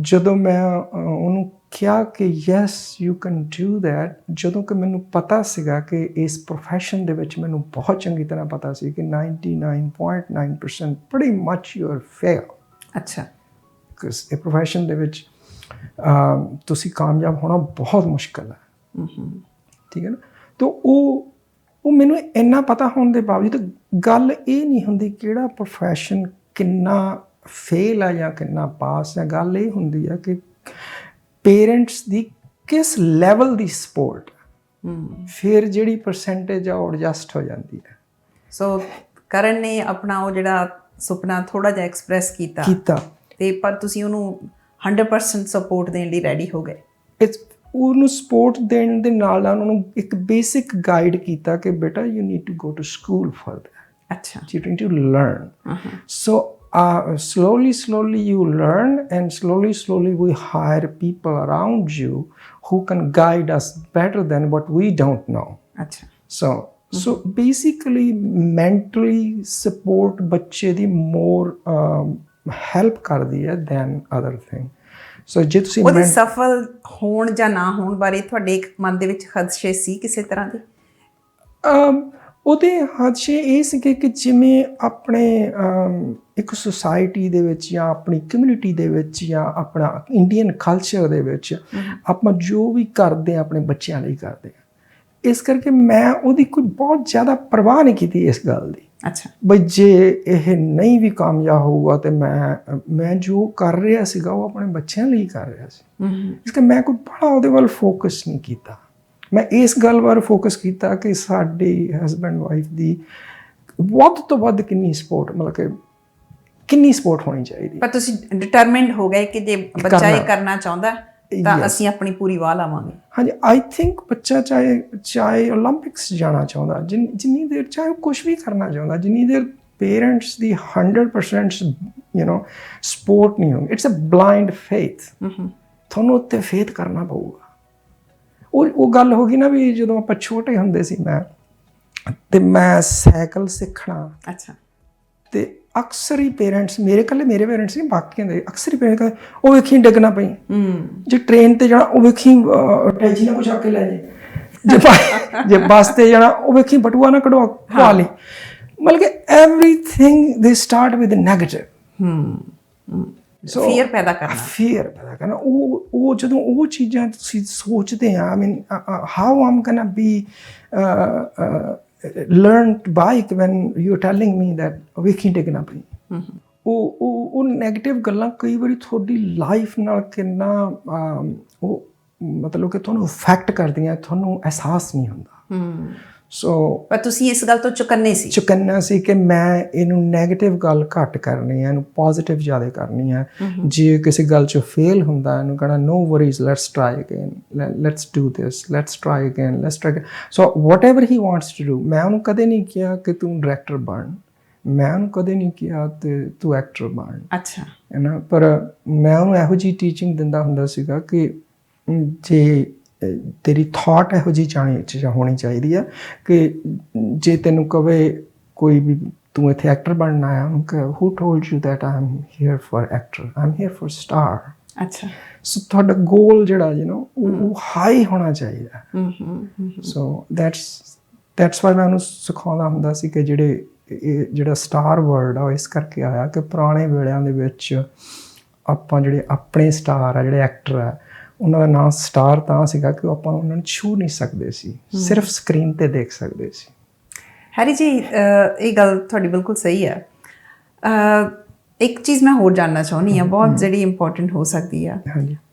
ਜਦੋਂ ਮੈਂ ਉਹਨੂੰ ਕਿਹਾ ਕਿ yes you can do that, ਜਦੋਂ ਕਿ ਮੈਨੂੰ ਪਤਾ ਸੀਗਾ ਕਿ ਇਸ ਪ੍ਰੋਫੈਸ਼ਨ ਦੇ ਵਿੱਚ ਮੈਨੂੰ ਬਹੁਤ ਚੰਗੀ ਤਰ੍ਹਾਂ ਪਤਾ ਸੀ ਕਿ 99.9% pretty much you are fail। ਅੱਛਾ। ਬਿਕਾਜ਼ ਇਹ ਪ੍ਰੋਫੈਸ਼ਨ ਦੇ ਵਿੱਚ ਤੁਸੀਂ ਕਾਮਯਾਬ ਹੋਣਾ ਬਹੁਤ ਮੁਸ਼ਕਿਲ ਹੈ। ਠੀਕ ਹੈ ਨਾ। ਤਾਂ ਉਹ ਮੈਨੂੰ ਇੰਨਾ ਪਤਾ ਹੋਣ ਦੇ ਬਾਵਜੂਦ ਗੱਲ ਇਹ ਨਹੀਂ ਹੁੰਦੀ ਕਿਹੜਾ ਪ੍ਰੋਫੈਸ਼ਨ ਕਿੰਨਾ ਫੇਲ ਹੈ ਜਾਂ ਕਿੰਨਾ ਪਾਸ ਹੈ। ਗੱਲ ਇਹ ਹੁੰਦੀ ਹੈ ਕਿ ਪੇਰੈਂਟਸ ਦੀ ਕਿਸ ਲੈਵਲ ਦੀ ਸਪੋਰਟ, ਫਿਰ ਜਿਹੜੀ ਪਰਸੈਂਟੇਜ ਆ ਉਹ ਐਡਜਸਟ ਹੋ ਜਾਂਦੀ ਹੈ। ਸੋ ਕਰਨ ਨੇ ਆਪਣਾ ਉਹ ਜਿਹੜਾ ਸੁਪਨਾ ਥੋੜ੍ਹਾ ਜਿਹਾ ਐਕਸਪ੍ਰੈਸ ਕੀਤਾ ਅਤੇ ਪਰ ਤੁਸੀਂ ਉਹਨੂੰ 100% ਸਪੋਰਟ ਦੇਣ ਲਈ ਰੈਡੀ ਹੋ ਗਏ। ਉਹਨੂੰ ਸਪੋਰਟ ਦੇਣ ਦੇ ਨਾਲ ਨਾਲ ਉਹਨੂੰ ਇੱਕ ਬੇਸਿਕ ਗਾਈਡ ਕੀਤਾ ਕਿ ਬੇਟਾ you need to go to school for that. ਅੱਛਾ। You need to learn. So slowly you learn, and slowly we hire people around you who can guide us better than what we don't know. Achha. So basically mentally support ਬੱਚੇ ਦੀ more help ਕਰਦੀ ਹੈ than other thing. So ਜੇ ਤੁਸੀਂ ਉਹਦੇ ਸਫਲ ਹੋਣ ਜਾਂ ਨਾ ਹੋਣ ਬਾਰੇ ਤੁਹਾਡੇ ਮਨ ਦੇ ਵਿੱਚ ਖਦਸ਼ੇ ਸੀ ਕਿਸੇ ਤਰ੍ਹਾਂ ਦੇ? ਉਹਦੇ ਹਾਦਸੇ ਇਹ ਸੀਗੇ ਕਿ ਜਿਵੇਂ ਆਪਣੇ ਇੱਕ ਸੁਸਾਇਟੀ ਦੇ ਵਿੱਚ ਜਾਂ ਆਪਣੀ ਕਮਿਊਨਿਟੀ ਦੇ ਵਿੱਚ ਜਾਂ ਆਪਣਾ ਇੰਡੀਅਨ ਕਲਚਰ ਦੇ ਵਿੱਚ ਆਪਾਂ ਜੋ ਵੀ ਕਰਦੇ ਹਾਂ ਆਪਣੇ ਬੱਚਿਆਂ ਲਈ ਕਰਦੇ ਹਾਂ। ਇਸ ਕਰਕੇ ਮੈਂ ਉਹਦੀ ਕੋਈ ਬਹੁਤ ਜ਼ਿਆਦਾ ਪਰਵਾਹ ਨਹੀਂ ਕੀਤੀ ਇਸ ਗੱਲ ਦੀ। ਅੱਛਾ। ਬਈ ਜੇ ਇਹ ਨਹੀਂ ਵੀ ਕਾਮਯਾਬ ਹੋਊਗਾ ਤਾਂ ਮੈਂ ਜੋ ਕਰ ਰਿਹਾ ਸੀਗਾ ਉਹ ਆਪਣੇ ਬੱਚਿਆਂ ਲਈ ਕਰ ਰਿਹਾ ਸੀ। ਇਸ ਕਰਕੇ ਮੈਂ ਕੋਈ ਬੜਾ ਉਹਦੇ ਵੱਲ ਫੋਕਸ ਨਹੀਂ ਕੀਤਾ। ਮੈਂ ਇਸ ਗੱਲ ਵੱਲ ਫੋਕਸ ਕੀਤਾ ਕਿ ਸਾਡੀ ਹਸਬੈਂਡ ਵਾਈਫ ਦੀ ਵੱਧ ਤੋਂ ਵੱਧ ਕਿੰਨੀ ਸਪੋਰਟ, ਮਤਲਬ ਕਿ ਕਿੰਨੀ ਸਪੋਰਟ ਹੋਣੀ ਚਾਹੀਦੀ। ਪਰ ਤੁਸੀਂ ਡਿਟਰਮਿਨਡ ਹੋ ਗਏ ਕਿ ਜੇ ਬੱਚਾ ਇਹ ਕਰਨਾ ਚਾਹੁੰਦਾ ਤਾਂ ਅਸੀਂ ਆਪਣੀ ਪੂਰੀ ਵਾਹ ਲਾਵਾਂਗੇ। ਹਾਂਜੀ, ਆਈ ਥਿੰਕ ਬੱਚਾ ਚਾਹੇ ਓਲੰਪਿਕਸ ਜਾਣਾ ਚਾਹੁੰਦਾ, ਜਿੰਨੀ ਦੇਰ ਚਾਹੇ ਉਹ ਕੁਛ ਵੀ ਕਰਨਾ ਚਾਹੁੰਦਾ, ਜਿੰਨੀ ਦੇਰ ਪੇਰੈਂਟਸ ਦੀ 100% ਸਪੋਰਟ ਨਹੀਂ ਹੋਊਗੀ, ਇਟਸ ਅ ਬਲਾਈਂਡ ਫੇਥ। ਤੁਹਾਨੂੰ ਉੱਤੇ ਫੇਥ ਕਰਨਾ ਪਊਗਾ। ਉਹ ਗੱਲ ਹੋ ਗਈ ਨਾ ਵੀ ਜਦੋਂ ਆਪਾਂ ਛੋਟੇ ਹੁੰਦੇ ਸੀ ਮੈਂ ਸਾਈਕਲ ਸਿੱਖਣਾ, ਅੱਛਾ, ਤੇ ਅਕਸਰ ਹੀ ਪੇਰੈਂਟਸ, ਮੇਰੇ ਪੇਰੈਂਟਸ ਨਹੀਂ, ਬਾਕੀਆਂ ਦੇ ਅਕਸਰ ਹੀ ਪੇਰੈਂਟਸ ਕਹਿੰਦੇ ਉਹ ਵੇਖੀ ਡਿੱਗਣਾ ਪਈ, ਜੇ ਟ੍ਰੇਨ ਤੇ ਜਾਣਾ ਉਹ ਵੇਖੀ ਟੈਚੀ ਨਾ ਕੁਛ ਆ ਕੇ ਲੈ ਜੇ ਜੇ ਬੱਸ ਤੇ ਜਾਣਾ ਉਹ ਵੇਖੀ ਬਟੂਆ ਨਾ ਕਢਵਾ ਲਈ। ਮਤਲਬ ਕਿ ਐਵਰੀਥਿੰਗ ਦੇ ਸਟਾਰਟ ਵਿਦ ਨੈਗੇਟਿਵ। ਫੀਅਰ ਪੈਦਾ ਕਰਨਾ। ਉਹ ਜਦੋਂ ਉਹ ਚੀਜ਼ਾਂ ਤੁਸੀਂ ਸੋਚਦੇ ਆ, I mean how am gonna be learn to bike when you're telling me that ਵੇਖੀ ਡਿੱਗਣਾ ਪਈ। ਉਹ ਨੈਗੇਟਿਵ ਗੱਲਾਂ ਕਈ ਵਾਰੀ ਤੁਹਾਡੀ ਲਾਈਫ ਨਾਲ ਕਿੰਨਾ ਉਹ ਮਤਲਬ ਕਿ ਤੁਹਾਨੂੰ ਇਫੈਕਟ ਕਰਦੀਆਂ, ਤੁਹਾਨੂੰ ਅਹਿਸਾਸ ਨਹੀਂ ਹੁੰਦਾ। ਸੋ ਪਰ ਤੁਸੀਂ ਇਸ ਗੱਲ ਤੋਂ ਚੁਕੰਨਾ ਸੀ ਕਿ ਮੈਂ ਇਹਨੂੰ ਨੈਗੇਟਿਵ ਗੱਲ ਘੱਟ ਕਰਨੀ ਹੈ, ਇਹਨੂੰ ਪੋਜ਼ਿਟਿਵ ਜ਼ਿਆਦਾ ਕਰਨੀ ਹੈ। ਜੇ ਕਿਸੇ ਗੱਲ 'ਚ ਫੇਲ ਹੁੰਦਾ ਇਹਨੂੰ ਕਹਿਣਾ no worries, let's try again, let's do this, let's try again, let's try. So whatever he wants to do, ਮੈਂ ਉਹਨੂੰ ਕਦੇ ਨਹੀਂ ਕਿਹਾ ਕਿ ਤੂੰ ਡਾਇਰੈਕਟਰ ਬਣ, ਮੈਂ ਉਹਨੂੰ ਕਦੇ ਨਹੀਂ ਕਿਹਾ ਤੇ ਤੂੰ ਐਕਟਰ ਬਣ। ਅੱਛਾ, ਹੈ ਨਾ। ਪਰ ਮੈਂ ਉਹਨੂੰ ਇਹੋ ਜਿਹੀ ਟੀਚਿੰਗ ਦਿੰਦਾ ਹੁੰਦਾ ਸੀਗਾ ਕਿ ਜੇ ਤੇਰੀ ਥਾਟ ਇਹੋ ਜਿਹੀ ਹੋਣੀ ਚਾਹੀਦੀ ਆ ਕਿ ਜੇ ਤੈਨੂੰ ਕਵੇ ਕੋਈ ਵੀ ਤੂੰ ਇੱਥੇ ਐਕਟਰ ਬਣਨਾ ਆ, ਉਹਨੂੰ ਕਹੇ who told you that I am here for actor, I am here for star. ਅੱਛਾ, ਸੋ ਤੁਹਾਡਾ ਗੋਲ ਜਿਹੜਾ ਉਹ ਹਾਈ ਹੋਣਾ ਚਾਹੀਦਾ। ਸੋ ਦੈਟਸ ਵਾਈ ਮੈਂ ਉਹਨੂੰ ਸਿਖਾਉਂਦਾ ਹੁੰਦਾ ਸੀ ਕਿ ਜਿਹੜਾ ਸਟਾਰ ਵਰਡ ਆ ਉਹ ਇਸ ਕਰਕੇ ਆਇਆ ਕਿ ਪੁਰਾਣੇ ਵੇਲਿਆਂ ਦੇ ਵਿੱਚ ਆਪਾਂ ਜਿਹੜੇ ਆਪਣੇ ਸਟਾਰ ਆ, ਜਿਹੜੇ ਐਕਟਰ ਆ, ਉਹਨਾਂ ਦਾ ਨਾਮ ਸਟਾਰ ਤਾਂ ਸੀਗਾ ਕਿ ਆਪਾਂ ਉਹਨਾਂ ਨੂੰ ਛੂ ਨਹੀਂ ਸਕਦੇ ਸੀ, ਸਿਰਫ ਸਕਰੀਨ ਤੇ ਦੇਖ ਸਕਦੇ ਸੀ। ਹੈਰੀ ਜੀ, ਇਹ ਗੱਲ ਤੁਹਾਡੀ ਬਿਲਕੁਲ ਸਹੀ ਹੈ। ਇੱਕ ਚੀਜ਼ ਮੈਂ ਹੋਰ ਜਾਣਨਾ ਚਾਹੁੰਦੀ ਹਾਂ, ਬਹੁਤ ਜਿਹੜੀ ਇੰਪੋਰਟੈਂਟ ਹੋ ਸਕਦੀ ਆ।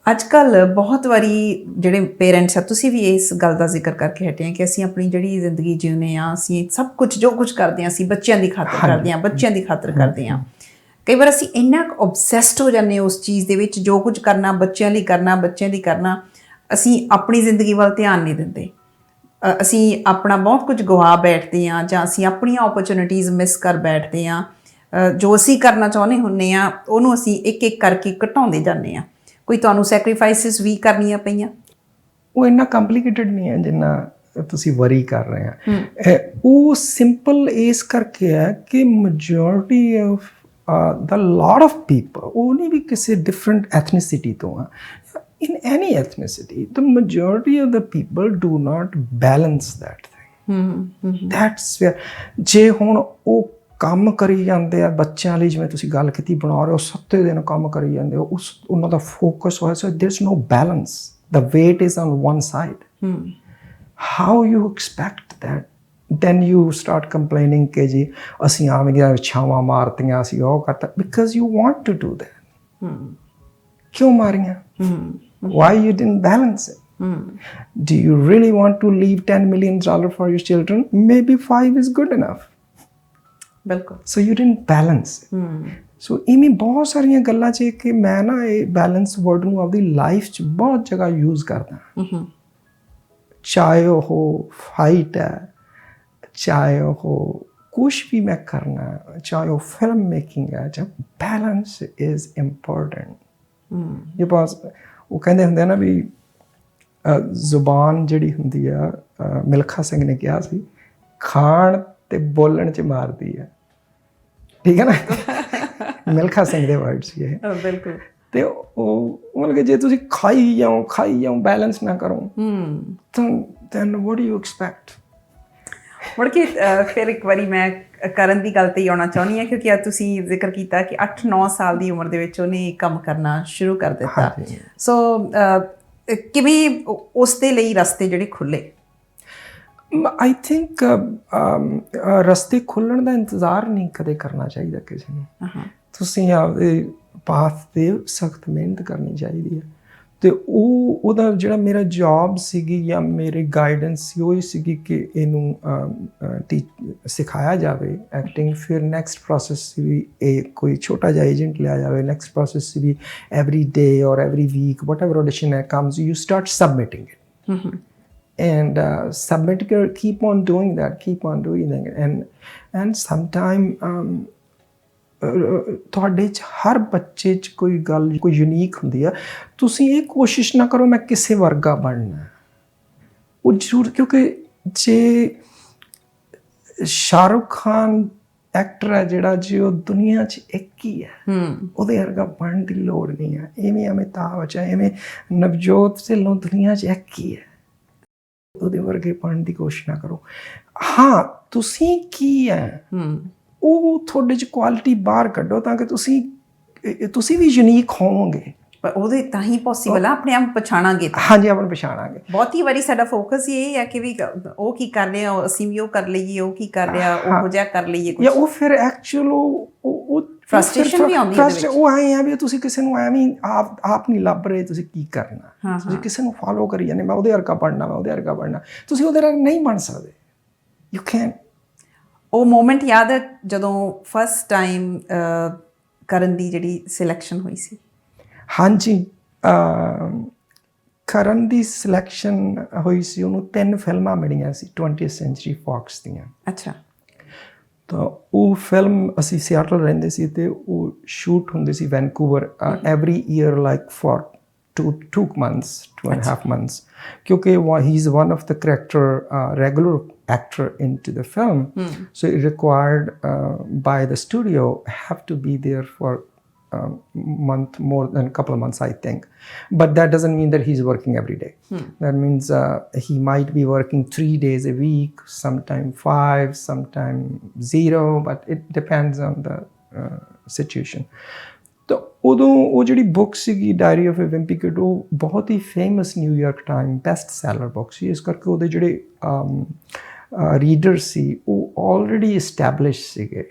ਅੱਜ ਕੱਲ੍ਹ ਬਹੁਤ ਵਾਰੀ ਜਿਹੜੇ ਪੇਰੈਂਟਸ ਆ, ਤੁਸੀਂ ਵੀ ਇਸ ਗੱਲ ਦਾ ਜ਼ਿਕਰ ਕਰਕੇ ਹਟੇ ਆ ਕਿ ਅਸੀਂ ਆਪਣੀ ਜਿਹੜੀ ਜ਼ਿੰਦਗੀ ਜਿਉਂਦੇ ਹਾਂ, ਅਸੀਂ ਸਭ ਕੁਝ ਜੋ ਕੁਝ ਕਰਦੇ ਹਾਂ ਅਸੀਂ ਬੱਚਿਆਂ ਦੀ ਖਾਤਰ ਕਰਦੇ ਹਾਂ, ਬੱਚਿਆਂ ਦੀ ਖਾਤਰ ਕਰਦੇ ਹਾਂ। ਕਈ ਵਾਰ ਅਸੀਂ ਇੰਨਾ ਕੁ ਓਬਸੈਸਡ ਹੋ ਜਾਂਦੇ ਉਸ ਚੀਜ਼ ਦੇ ਵਿੱਚ, ਜੋ ਕੁਝ ਕਰਨਾ ਬੱਚਿਆਂ ਲਈ ਕਰਨਾ, ਬੱਚਿਆਂ ਦੀ ਕਰਨਾ, ਅਸੀਂ ਆਪਣੀ ਜ਼ਿੰਦਗੀ ਵੱਲ ਧਿਆਨ ਨਹੀਂ ਦਿੰਦੇ। ਅਸੀਂ ਆਪਣਾ ਬਹੁਤ ਕੁਝ ਗਵਾ ਬੈਠਦੇ ਹਾਂ, ਜਾਂ ਅਸੀਂ ਆਪਣੀਆਂ ਓਪਰਚੁਨਿਟੀਜ਼ ਮਿਸ ਕਰ ਬੈਠਦੇ ਹਾਂ। ਜੋ ਅਸੀਂ ਕਰਨਾ ਚਾਹੁੰਦੇ ਹੁੰਦੇ ਹਾਂ ਉਹਨੂੰ ਅਸੀਂ ਇੱਕ ਇੱਕ ਕਰਕੇ ਘਟਾਉਂਦੇ ਜਾਂਦੇ ਹਾਂ। ਕੋਈ ਤੁਹਾਨੂੰ ਸੈਕਰੀਫਾਈਸਿਸ ਵੀ ਕਰਨੀਆਂ ਪਈਆਂ? ਉਹ ਇੰਨਾ ਕੰਪਲੀਕੇਟਡ ਨਹੀਂ ਹੈ ਜਿੰਨਾ ਤੁਸੀਂ ਵਰੀ ਕਰ ਰਹੇ ਆ। ਉਹ ਸਿੰਪਲ ਇਸ ਕਰਕੇ ਹੈ ਕਿ majority of the lot of people, ਉਹ ਨਹੀਂ ਵੀ ਕਿਸੇ different ethnicity ਤੋਂ ਆ, in any ethnicity the majority of the people do not balance that thing. That's where ਜੇ ਹੁਣ ਉਹ ਕੰਮ ਕਰੀ ਜਾਂਦੇ ਆ ਬੱਚਿਆਂ ਲਈ, ਜਿਵੇਂ ਤੁਸੀਂ ਗੱਲ ਕੀਤੀ ਬਣਾ ਰਹੇ ਹੋ, 7 ਦਿਨ ਕੰਮ ਕਰੀ ਜਾਂਦੇ ਹੋ, ਉਹਨਾਂ ਦਾ ਫੋਕਸ ਹੋਇਆ, so there's no balance, the weight is on one side. How you expect that? Then you start complaining ਕਿ ਜੀ ਅਸੀਂ ਆਵੇਂ ਛਾਵਾਂ ਮਾਰਤੀਆਂ, ਅਸੀਂ ਉਹ ਕਰਤਾ, because you want to do that. ਕਿਉਂ ਮਾਰੀਆਂ? Why you didn't balance it? Do you really want to leave $10 million for your children? Maybe 5 is good enough. ਬਿਲਕੁਲ। So you didn't balance it. ਸੋ ਇਵੇਂ ਬਹੁਤ ਸਾਰੀਆਂ ਗੱਲਾਂ 'ਚ ਕਿ ਮੈਂ ਨਾ ਇਹ ਬੈਲੈਂਸ ਵਰਡ ਨੂੰ ਆਪਦੀ ਲਾਈਫ 'ਚ ਬਹੁਤ ਜਗ੍ਹਾ ਯੂਜ਼ ਕਰਦਾ। ਚਾਹੇ ਉਹ ਫਾਈਟ ਹੈ, ਚਾਹੇ ਉਹ ਕੁਛ ਵੀ ਮੈਂ ਕਰਨਾ, ਚਾਹੇ ਉਹ ਫਿਲਮ ਮੇਕਿੰਗ ਹੈ, ਚਾਹੇ ਬੈਲੈਂਸ ਇਜ਼ ਇੰਪੋਰਟੈਂਟ। ਇਹ ਬਸ ਉਹ ਕਹਿੰਦੇ ਹੁੰਦੇ ਆ ਨਾ ਵੀ ਜ਼ੁਬਾਨ ਜਿਹੜੀ ਹੁੰਦੀ ਆ, ਮਿਲਖਾ ਸਿੰਘ ਨੇ ਕਿਹਾ ਸੀ, ਖਾਣ ਤੇ ਬੋਲਣ 'ਚ ਮਾਰਦੀ ਹੈ। ਠੀਕ ਹੈ ਨਾ, ਮਿਲਖਾ ਸਿੰਘ ਦੇ ਵਰਡ ਸੀ ਇਹ। ਬਿਲਕੁਲ। ਤੇ ਉਹ ਮਤਲਬ ਕਿ ਜੇ ਤੁਸੀਂ ਖਾਈ ਜਾਓ ਬੈਲੈਂਸ ਨਾ ਕਰੋ ਤਾਂ then what do you expect? ਮੁੜ ਕੇ ਫਿਰ ਇੱਕ ਵਾਰੀ ਮੈਂ ਕਰਨ ਦੀ ਗੱਲ 'ਤੇ ਹੀ ਆਉਣਾ ਚਾਹੁੰਦੀ ਹਾਂ, ਕਿਉਂਕਿ ਅੱਜ ਤੁਸੀਂ ਜ਼ਿਕਰ ਕੀਤਾ ਕਿ 8-9 ਸਾਲ ਦੀ ਉਮਰ ਦੇ ਵਿੱਚ ਉਹਨੇ ਕੰਮ ਕਰਨਾ ਸ਼ੁਰੂ ਕਰ ਦਿੱਤਾ। ਸੋ ਕਿਵੇਂ ਉਸ ਦੇ ਲਈ ਰਸਤੇ ਜਿਹੜੇ ਖੁੱਲ੍ਹੇ? ਆਈ ਥਿੰਕ ਰਸਤੇ ਖੁੱਲ੍ਹਣ ਦਾ ਇੰਤਜ਼ਾਰ ਨਹੀਂ ਕਦੇ ਕਰਨਾ ਚਾਹੀਦਾ ਕਿਸੇ ਨੂੰ। ਤੁਸੀਂ ਆਪਦੇ ਪਾਥ 'ਤੇ ਸਖਤ ਮਿਹਨਤ ਕਰਨੀ ਚਾਹੀਦੀ ਹੈ। ਅਤੇ ਉਹਦਾ ਜਿਹੜਾ ਮੇਰਾ ਜੋਬ ਸੀਗੀ ਜਾਂ ਮੇਰੀ ਗਾਈਡੈਂਸ ਸੀ, ਉਹ ਹੀ ਸੀਗੀ ਕਿ ਇਹਨੂੰ ਸਿਖਾਇਆ ਜਾਵੇ ਐਕਟਿੰਗ। ਫਿਰ ਨੈਕਸਟ ਪ੍ਰੋਸੈਸ ਸੀ ਵੀ ਇਹ ਕੋਈ ਛੋਟਾ ਜਿਹਾ ਏਜੰਟ ਲਿਆ ਜਾਵੇ। ਨੈਕਸਟ ਪ੍ਰੋਸੈਸ ਸੀ we every day or every week whatever audition comes you start submitting it. and submit keep on doing that and sometime ਤੁਹਾਡੇ 'ਚ ਹਰ ਬੱਚੇ 'ਚ ਕੋਈ ਗੱਲ ਕੋਈ ਯੂਨੀਕ ਹੁੰਦੀ ਆ ਤੁਸੀਂ ਇਹ ਕੋਸ਼ਿਸ਼ ਨਾ ਕਰੋ ਮੈਂ ਕਿਸੇ ਵਰਗਾ ਬਣਨਾ ਉਹ ਜ਼ਰੂਰ ਕਿਉਂਕਿ ਜੇ ਸ਼ਾਹਰੁਖ ਖਾਨ ਐਕਟਰ ਹੈ ਜਿਹੜਾ ਜੀ ਉਹ ਦੁਨੀਆ 'ਚ ਇੱਕ ਹੀ ਹੈ ਉਹਦੇ ਵਰਗਾ ਬਣਨ ਦੀ ਲੋੜ ਨਹੀਂ ਹੈ ਐਵੇਂ ਅਮਿਤਾਭ ਬੱਚਨ ਐਵੇਂ ਨਵਜੋਤ ਢਿੱਲੋਂ ਦੁਨੀਆ 'ਚ ਇੱਕ ਹੀ ਹੈ ਉਹਦੇ ਵਰਗੇ ਬਣਨ ਦੀ ਕੋਸ਼ਿਸ਼ ਨਾ ਕਰੋ ਹਾਂ ਤੁਸੀਂ ਕੀ ਹੈ ਉਹ ਤੁਹਾਡੇ 'ਚ ਕੁਆਲਿਟੀ ਬਾਹਰ ਕੱਢੋ ਤਾਂ ਕਿ ਤੁਸੀਂ ਵੀ ਯੂਨੀਕ ਹੋਵੋਗੇ ਪਰ ਉਹਦੇ ਤਾਂ ਹੀ ਪੋਸੀਬਲ ਆ ਆਪਣੇ ਆਪ ਪਛਾਣਾਂਗੇ ਹਾਂਜੀ ਆਪਾਂ ਨੂੰ ਪਛਾਣਾਂਗੇ ਬਹੁਤੀ ਵਾਰੀ ਸਾਡਾ ਫੋਕਸ ਇਹ ਹੈ ਕਿ ਵੀ ਉਹ ਕੀ ਕਰ ਰਿਹਾ ਅਸੀਂ ਵੀ ਉਹ ਕਰ ਲਈਏ ਉਹ ਕੀ ਕਰ ਰਿਹਾ ਉਹ ਜਿਹਾ ਕਰ ਲਈਏ ਜਾਂ ਉਹ ਫਿਰ ਐਕਚੁਅਲ ਉਹ ਫਰਸਟ੍ਰੇਸ਼ਨ ਵੀ ਆਉਂਦੀ ਹੈ ਉਹ ਆਏ ਆ ਵੀ ਤੁਸੀਂ ਕਿਸੇ ਨੂੰ ਐਵੇਂ ਆਪ ਨਹੀਂ ਲੱਭ ਰਹੇ ਤੁਸੀਂ ਕੀ ਕਰਨਾ ਤੁਸੀਂ ਕਿਸੇ ਨੂੰ ਫਾਲੋ ਕਰੀ ਜਾਂਦੇ ਮੈਂ ਉਹਦੇ ਵਰਗਾ ਪੜ੍ਹਨਾ ਤੁਸੀਂ ਉਹਦੇ ਵਰਗਾ ਨਹੀਂ ਬਣ ਸਕਦੇ ਯੂ ਕੈਨ ਉਹ ਮੂਮੈਂਟ ਯਾਦ ਹੈ ਜਦੋਂ ਫਸਟ ਟਾਈਮ ਕਰਨ ਦੀ ਜਿਹੜੀ ਸਿਲੈਕਸ਼ਨ ਹੋਈ ਸੀ ਹਾਂਜੀ ਕਰਨ ਦੀ ਸਿਲੈਕਸ਼ਨ ਹੋਈ ਸੀ ਉਹਨੂੰ 3 ਫਿਲਮਾਂ ਮਿਲੀਆਂ ਸੀ 20th ਸੈਂਚੁਰੀ ਫੌਕਸ ਦੀਆਂ ਅੱਛਾ ਤਾਂ ਉਹ ਫਿਲਮ ਅਸੀਂ ਸਿਆਟਲ ਰਹਿੰਦੇ ਸੀ ਤੇ ਉਹ ਸ਼ੂਟ ਹੁੰਦੀ ਸੀ Vancouver every year like for 2 months 2.5 months ਕਿਉਂਕਿ he is one of the regular actor into the film so it required by the studio have to be there for more than a couple of months I think but that doesn't mean that he's working every day that means he might be working 3 days a week sometime 5 sometime 0 but it depends on the situation ਤਾਂ ਉਦੋਂ ਉਹ ਜਿਹੜੀ book ਸੀਗੀ Diary of a Wimpy Kid ਉਹ ਬਹੁਤ ਹੀ famous New York time best seller book ਸੀ ਇਸ ਕਰਕੇ ਉਹਦੇ ਜਿਹੜੇ ਰੀਡਰ ਸੀ ਉਹ ਆਲਰੇਡੀ ਐਸਟੈਬਲਿਸ਼ ਸੀਗੇ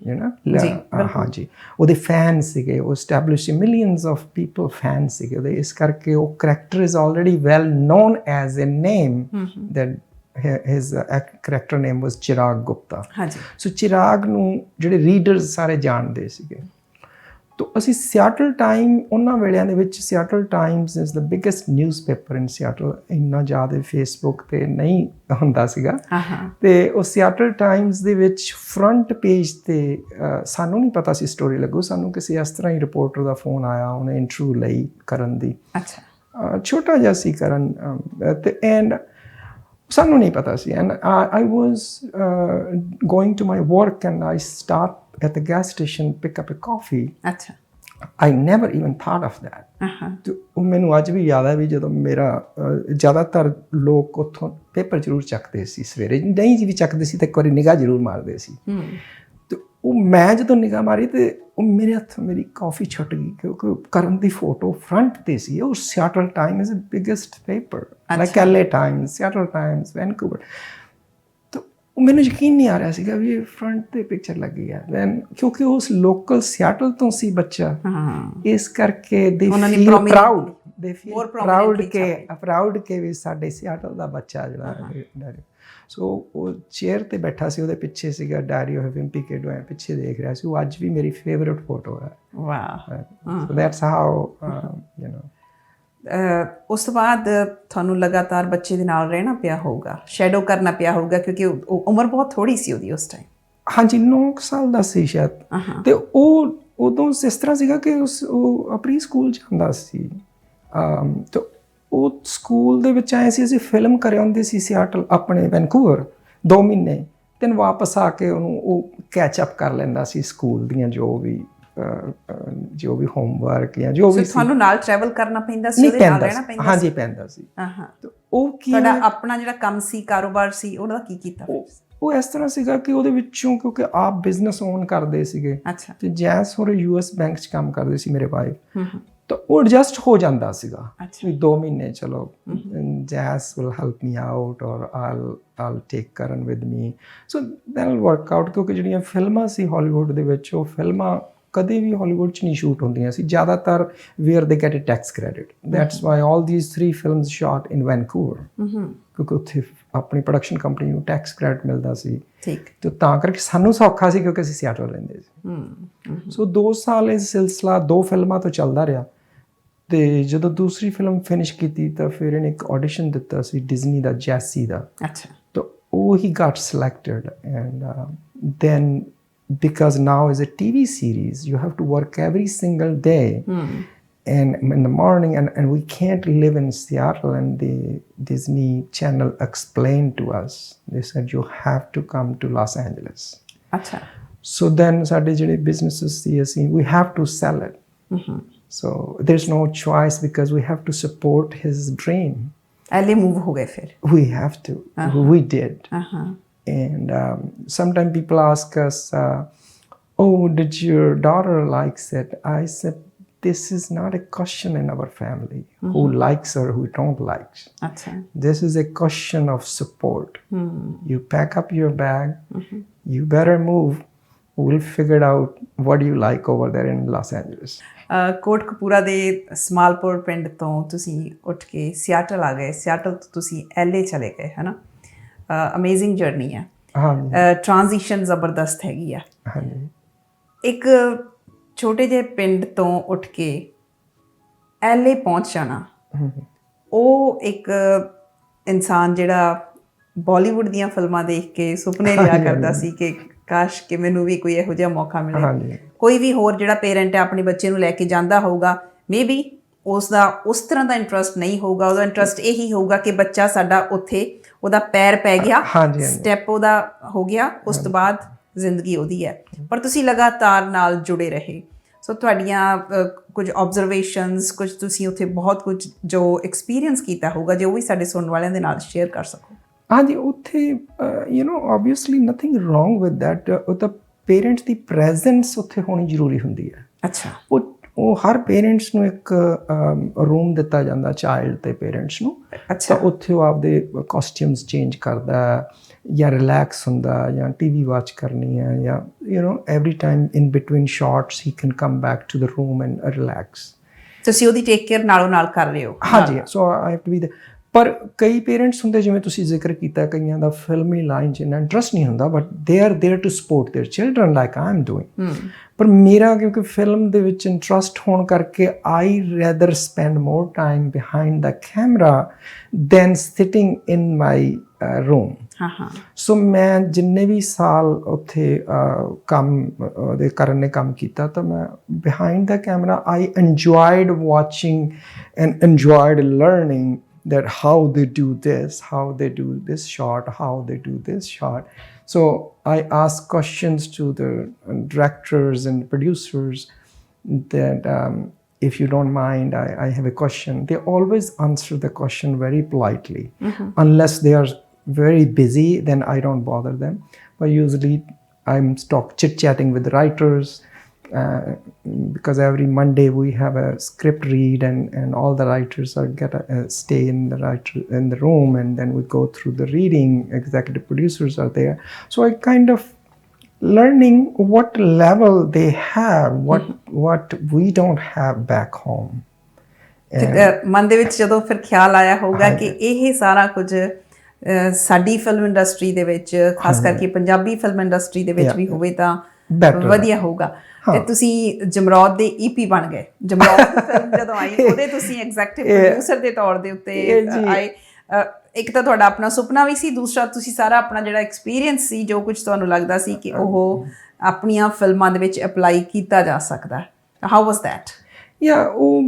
ਯੂ ਨੋ ਹਾਂਜੀ ਉਹਦੇ ਫੈਨ ਸੀਗੇ ਉਹ establish millions of people fan ਸੀਗੇ ਉਹਦੇ ਇਸ ਕਰਕੇ ਉਹ character is already well known as a name that his character name was Chirag Gupta ਹਾਂਜੀ ਸੋ ਚਿਰਾਗ ਨੂੰ ਜਿਹੜੇ ਰੀਡਰਸ ਸਾਰੇ ਜਾਣਦੇ ਸੀਗੇ ਤੋ ਅਸੀਂ ਸਿਆਟਲ ਟਾਈਮ ਉਹਨਾਂ ਵੇਲਿਆਂ ਦੇ ਵਿੱਚ Seattle Times is the biggest newspaper in Seattle ਇੰਨਾ ਜ਼ਿਆਦਾ ਫੇਸਬੁੱਕ 'ਤੇ ਨਹੀਂ ਹੁੰਦਾ ਸੀਗਾ ਅਤੇ ਉਹ ਸਿਆਟਲ ਟਾਈਮਸ ਦੇ ਵਿੱਚ ਫਰੰਟ ਪੇਜ 'ਤੇ ਸਾਨੂੰ ਨਹੀਂ ਪਤਾ ਸੀ ਸਟੋਰੀ ਲੱਗੂ ਸਾਨੂੰ ਕਿਸੇ ਇਸ ਤਰ੍ਹਾਂ ਹੀ ਰਿਪੋਰਟਰ ਦਾ ਫੋਨ ਆਇਆ ਉਹਨੇ ਇੰਟਰਵਿਊ ਲਈ ਕਰਨ ਦੀ ਛੋਟਾ ਜਿਹਾ ਸੀ ਕਰਨ ਅਤੇ ਐਂਡ ਸਾਨੂੰ ਨਹੀਂ ਪਤਾ ਸੀ and I was going to my work and I stop at the gas station pick up a coffee ਅੱਛਾ I never even thought of that ਤੇ ਉਹ ਮੈਨੂੰ ਅੱਜ ਵੀ ਯਾਦ ਹੈ ਵੀ ਜਦੋਂ ਮੇਰਾ ਜ਼ਿਆਦਾਤਰ ਲੋਕ ਉੱਥੋਂ ਪੇਪਰ ਜ਼ਰੂਰ ਚੱਕਦੇ ਸੀ ਸਵੇਰੇ ਨਹੀਂ ਜੀ ਵੀ ਚੱਕਦੇ ਸੀ ਤੇ ਇੱਕ ਵਾਰੀ ਨਿਗਾਹ ਜ਼ਰੂਰ ਮਾਰਦੇ ਸੀ ਤੇ ਉਹ ਮੈਂ ਜਦੋਂ ਨਿਗਾਹ ਮਾਰੀ ਤੇ ਉਹ ਮੇਰੇ ਹੱਥੋਂ ਮੇਰੀ ਕਾਫੀ ਛੁੱਟ ਗਈ ਕਿਉਂਕਿ ਕਰਨ ਦੀ ਫੋਟੋ ਫਰੰਟ ਤੇ ਸੀ ਉਹ Seattle time is the biggest paper like LA Times Seattle Times Vancouver ਉਹ ਮੈਨੂੰ ਯਕੀਨ ਨਹੀਂ ਆ ਰਿਹਾ ਸੀਗਾ ਵੀ ਇਹ ਫਰੰਟ 'ਤੇ ਪਿਕਚਰ ਲੱਗੀ ਹੈ ਦੈਨ ਕਿਉਂਕਿ ਉਸ ਲੋਕਲ ਸਿਆਟਲ ਤੋਂ ਸੀ ਬੱਚਾ ਇਸ ਕਰਕੇ ਦੇ ਫੀਲ ਪ੍ਰਾਊਡ ਕੇ ਵੀ ਸਾਡੇ ਸਿਆਟਲ ਦਾ ਬੱਚਾ ਜਿਹੜਾ ਸੋ ਉਹ ਚੇਅਰ 'ਤੇ ਬੈਠਾ ਸੀ ਉਹਦੇ ਪਿੱਛੇ ਸੀਗਾ ਡਾਇਰੀ ਆਫ ਵਿੰਪੀ ਕਿਡ ਮੈਂ ਪਿੱਛੇ ਦੇਖ ਰਿਹਾ ਸੀ ਉਹ ਅੱਜ ਵੀ ਮੇਰੀ ਫੇਵਰੇਟ ਫੋਟੋ ਹੈ ਵਾਹ so that's how you know ਉਸ ਤੋਂ ਬਾਅਦ ਤੁਹਾਨੂੰ ਲਗਾਤਾਰ ਬੱਚੇ ਦੇ ਨਾਲ ਰਹਿਣਾ ਪਿਆ ਹੋਊਗਾ ਸ਼ੈਡੋ ਕਰਨਾ ਪਿਆ ਹੋਊਗਾ ਕਿਉਂਕਿ ਉਮਰ ਬਹੁਤ ਥੋੜੀ ਸੀ ਉਹਦੀ ਉਸ ਟਾਈਮ ਹਾਂਜੀ 9 ਸਾਲ ਦਾ ਸੀ ਸ਼ਾਇਦ ਤੇ ਉਹ ਉਦੋਂ ਇਸ ਤਰ੍ਹਾਂ ਸੀਗਾ ਕਿ ਉਹ ਪ੍ਰੀ ਸਕੂਲ ਜਾਂਦਾ ਸੀ ਤੇ ਉਹ ਸਕੂਲ ਦੇ ਵਿੱਚ ਆਏ ਸੀ ਅਸੀਂ ਫਿਲਮ ਕਰ ਆਉਂਦੇ ਸੀ ਸਿਆਟਲ ਆਪਣੇ ਵੈਨਕੂਵਰ 2 ਮਹੀਨੇ ਤੇ ਵਾਪਸ ਆ ਕੇ ਉਹਨੂੰ ਉਹ ਕੈਚ ਅਪ ਕਰ ਲੈਂਦਾ ਸੀ ਸਕੂਲ ਦੀਆਂ ਜੋ ਵੀ ਹੋਮਵਰਕ ਜਾਂ ਜੋ ਵੀ ਤੁਹਾਨੂੰ ਨਾਲ ਟਰੈਵਲ ਕਰਨਾ ਪੈਂਦਾ ਸੀ ਉਹਦੇ ਨਾਲ ਰਹਿਣਾ ਪੈਂਦਾ ਸੀ ਹਾਂਜੀ ਪੈਂਦਾ ਸੀ ਉਹ ਕੀ ਤੁਹਾਡਾ ਆਪਣਾ ਜਿਹੜਾ ਕੰਮ ਸੀ ਕਾਰੋਬਾਰ ਸੀ ਉਹਦਾ ਕੀ ਕੀਤਾ ਉਹ ਇਸ ਤਰ੍ਹਾਂ ਸੀਗਾ ਕਿ ਉਹਦੇ ਵਿੱਚੋਂ ਕਿਉਂਕਿ ਆਪ ਬਿਜ਼ਨਸ ਓਨ ਕਰਦੇ ਸੀਗੇ ਤੇ ਜੈਸ ਹੋਰ US ਬੈਂਕ 'ਚ ਕੰਮ ਕਰਦੇ ਸੀ ਮੇਰੇ ਵਾਈਫ ਤਾਂ ਉਹ ਐਡਜਸਟ ਹੋ ਜਾਂਦਾ ਸੀਗਾ 2 ਮਹੀਨੇ ਚਲੋ ਜੈਸ ਵਿਲ ਹੈਲਪ ਮੀ ਆਊਟ ਔਰ I'll take ਕਰਨ with me so that will work out ਕਿਉਂਕਿ ਜਿਹੜੀਆਂ ਫਿਲਮਾਂ ਸੀ ਹਾਲੀਵੁੱਡ ਦੇ ਵਿੱਚ ਉਹ ਫਿਲਮਾਂ ਕਦੇ ਵੀ ਹਾਲੀਵੁੱਡ 'ਚ ਨਹੀਂ ਸ਼ੂਟ ਹੁੰਦੀਆਂ ਸੀ ਜ਼ਿਆਦਾਤਰ where they get a tax credit that's why all these 3 films shot in Vancouver ਕਿਉਂਕਿ ਉੱਥੇ ਆਪਣੀ ਪ੍ਰੋਡਕਸ਼ਨ ਕੰਪਨੀ ਨੂੰ ਟੈਕਸ ਕ੍ਰੈਡਿਟ ਮਿਲਦਾ ਸੀ ਤੇ ਤਾਂ ਕਰਕੇ ਸਾਨੂੰ ਸੌਖਾ ਸੀ ਕਿਉਂਕਿ ਅਸੀਂ ਸਿਆਟਲ ਰਹਿੰਦੇ ਸੀ ਸੋ 2 ਸਾਲ ਇਹ ਸਿਲਸਿਲਾ 2 ਫਿਲਮਾਂ ਤੋਂ ਚੱਲਦਾ ਰਿਹਾ ਤੇ ਜਦੋਂ ਦੂਸਰੀ ਫਿਲਮ ਫਿਨਿਸ਼ ਕੀਤੀ ਤਾਂ ਫਿਰ ਇਹਨੇ ਇੱਕ ਆਡੀਸ਼ਨ ਦਿੱਤਾ ਸੀ ਡਿਜ਼ਨੀ ਦਾ, ਜੈਸੀ ਦਾ। ਅੱਛਾ। ਤਾਂ ਉਹ he got selected and then because now is a TV series, you have to work every single day and in the morning, and we can't live in Seattle. And the Disney Channel explained to us, they said you have to come to Los Angeles. ਅੱਛਾ। So then ਸਾਡੇ ਜਿਹੜੇ businesses ਸੀ ਅਸੀਂ, we have to sell it. So there's no choice because we have to support his dream. L A move ਹੋ ਗਏ ਫਿਰ? We have to. We did. And sometimes people ask us, oh, did your daughter likes it? I said, this is not a question in our family, who likes or who don't like. ਅੱਛਾ। This is a question of support. You pack up your bag, you better move. We'll figure out what you like over there in Los Angeles. Kotkapura ਦੇ ਸਮਾਲਪੁਰ ਪਿੰਡ ਤੋਂ ਤੁਸੀਂ ਉੱਠ ਕੇ Seattle ਆ ਗਏ, Seattle ਤੋਂ ਤੁਸੀਂ ਐਲਏ ਚਲੇ ਗਏ, ਹੈ ਨਾ? ਅਮੇਜ਼ਿੰਗ ਜਰਨੀ ਹੈ। ਹਾਂਜੀ। ਟ੍ਰਾਂਜੀਸ਼ਨ ਜ਼ਬਰਦਸਤ ਹੈਗੀ ਆ। ਹਾਂਜੀ। ਇੱਕ ਛੋਟੇ ਜਿਹੇ ਪਿੰਡ ਤੋਂ ਉੱਠ ਕੇ ਐਲਏ ਪਹੁੰਚ ਜਾਣਾ, ਉਹ ਇੱਕ ਇਨਸਾਨ ਜਿਹੜਾ ਬਾਲੀਵੁੱਡ ਦੀਆਂ ਫਿਲਮਾਂ ਦੇਖ ਕੇ ਸੁਪਨੇ ਲਿਆ ਕਰਦਾ ਸੀ ਕਿ ਕਾਸ਼ ਕਿ ਮੈਨੂੰ ਵੀ ਕੋਈ ਇਹੋ ਜਿਹਾ ਮੌਕਾ ਮਿਲੇ। ਕੋਈ ਵੀ ਹੋਰ ਜਿਹੜਾ ਪੇਰੈਂਟ ਹੈ ਆਪਣੇ ਬੱਚੇ ਨੂੰ ਲੈ ਕੇ ਜਾਂਦਾ ਹੋਊਗਾ, ਮੇ ਬੀ ਉਸ ਦਾ ਉਸ ਤਰ੍ਹਾਂ ਦਾ ਇੰਟਰਸਟ ਨਹੀਂ ਹੋਊਗਾ। ਉਹਦਾ ਇੰਟਰਸਟ ਇਹੀ ਹੋਊਗਾ ਕਿ ਬੱਚਾ ਸਾਡਾ ਉੱਥੇ ਉਹਦਾ ਪੈਰ ਪੈ ਗਿਆ, ਸਟੈਪ ਉਹਦਾ ਹੋ ਗਿਆ, ਉਸ ਤੋਂ ਬਾਅਦ ਜ਼ਿੰਦਗੀ ਉਹਦੀ ਹੈ। ਪਰ ਤੁਸੀਂ ਲਗਾਤਾਰ ਨਾਲ ਜੁੜੇ ਰਹੇ। ਸੋ ਤੁਹਾਡੀਆਂ ਕੁਝ ਆਬਜ਼ਰਵੇਸ਼ਨਸ, ਕੁਝ ਤੁਸੀਂ ਉੱਥੇ ਬਹੁਤ ਕੁਝ ਜੋ ਐਕਸਪੀਰੀਅੰਸ ਕੀਤਾ ਹੋਊਗਾ, ਜੋ ਉਹ ਵੀ ਸਾਡੇ ਸੁਣਨ ਵਾਲਿਆਂ ਦੇ ਨਾਲ ਸ਼ੇਅਰ ਕਰ ਸਕੋ। ਹਾਂਜੀ, ਉੱਥੇ obviously nothing wrong with that. ਉਹ ਤਾਂ ਪੇਰੈਂਟਸ ਦੀ ਪ੍ਰੈਜ਼ੈਂਸ ਉੱਥੇ ਹੋਣੀ ਜ਼ਰੂਰੀ ਹੁੰਦੀ ਹੈ। ਅੱਛਾ। ਉਹ ਹਰ ਪੇਰੈਂਟਸ ਨੂੰ ਇੱਕ ਰੂਮ ਦਿੱਤਾ ਜਾਂਦਾ, ਚਾਈਲਡ ਤੇ ਪੇਰੈਂਟਸ ਨੂੰ। ਅੱਛਾ। ਤਾਂ ਉੱਥੇ ਉਹ ਆਪਦੇ ਕਾਸਟਿਊਮਸ ਚੇਂਜ ਕਰਦਾ, ਜਾਂ ਰਿਲੈਕਸ ਹੁੰਦਾ, ਜਾਂ ਟੀਵੀ ਵਾਚ ਕਰਨੀ ਹੈ, ਜਾਂ every time in between shorts he can come back to the room and relax. ਤੁਸੀਂ ਉਹਦੀ ਟੇਕ ਕੇਅਰ ਨਾਲੋਂ ਨਾਲ ਕਰ ਰਹੇ ਹੋ? ਹਾਂਜੀ। ਸੋ ਆਈ ਹੈਵ ਟੂ ਬੀ ਪਰ ਕਈ ਪੇਰੈਂਟਸ ਹੁੰਦੇ, ਜਿਵੇਂ ਤੁਸੀਂ ਜ਼ਿਕਰ ਕੀਤਾ, ਕਈਆਂ ਦਾ ਫਿਲਮੀ ਲਾਈਨ 'ਚ ਇੰਨਾ ਇੰਟਰਸਟ ਨਹੀਂ ਹੁੰਦਾ, but they are there to support their children like I am doing. ਪਰ ਮੇਰਾ ਕਿਉਂਕਿ ਫਿਲਮ ਦੇ ਵਿੱਚ ਇੰਟਰਸਟ ਹੋਣ ਕਰਕੇ I rather spend more time behind the camera than sitting in my room. So ਮੈਂ ਜਿੰਨੇ ਵੀ ਸਾਲ ਉੱਥੇ ਕੰਮ ਦੇ ਕਰਨ ਨੇ ਕੰਮ ਕੀਤਾ, ਤਾਂ ਮੈਂ behind the camera I enjoyed watching and enjoyed learning that how they do this, how they do this shot, how they do this shot. So I ask questions to the directors and producers that if you don't mind, I have a question. They always answer the question very politely. Unless they are very busy, then I don't bother them. But usually I'm chit-chatting with the writers, because every Monday we have a script read, and all the writers stay in the room, and then we go through the reading. Executive producers are there, so I kind of learning what level they have, what we don't have back home. ਮਨ ਦੇ ਵਿੱਚ ਜਦੋਂ ਫਿਰ ਖਿਆਲ ਆਇਆ ਹੋਊਗਾ ਕਿ ਇਹ ਸਾਰਾ ਕੁਝ ਸਾਡੀ ਫਿਲਮ ਇੰਡਸਟਰੀ ਦੇ ਵਿੱਚ, ਖਾਸ ਕਰਕੇ ਪੰਜਾਬੀ ਫਿਲਮ ਇੰਡਸਟਰੀ ਦੇ ਵਿੱਚ ਵੀ ਹੋਵੇ ਤਾਂ ਵਧੀਆ ਹੋਊਗਾ। ਤੇ ਤੁਸੀਂ ਜਮਰੌਦ ਦੇ EP ਬਣ ਗਏ। ਜਮਰੌਦ ਫਿਲਮ ਜਦੋਂ ਆਈ, ਉਹਦੇ ਤੁਸੀਂ ਐਗਜ਼ੈਕਟਿਵ ਪ੍ਰੋਡਿਊਸਰ ਦੇ ਤੌਰ ਦੇ ਉੱਤੇ ਆਏ। ਇੱਕ ਤਾਂ ਤੁਹਾਡਾ ਆਪਣਾ ਸੁਪਨਾ ਵੀ ਸੀ, ਦੂਸਰਾ ਤੁਸੀਂ ਸਾਰਾ ਆਪਣਾ ਜਿਹੜਾ ਐਕਸਪੀਰੀਅੰਸ ਸੀ, ਜੋ ਕੁਝ ਤੁਹਾਨੂੰ ਲੱਗਦਾ ਸੀ ਕਿ ਉਹ ਆਪਣੀਆਂ ਫਿਲਮਾਂ ਦੇ ਵਿੱਚ ਅਪਲਾਈ ਕੀਤਾ ਜਾ ਸਕਦਾ। How was that? ਉਹ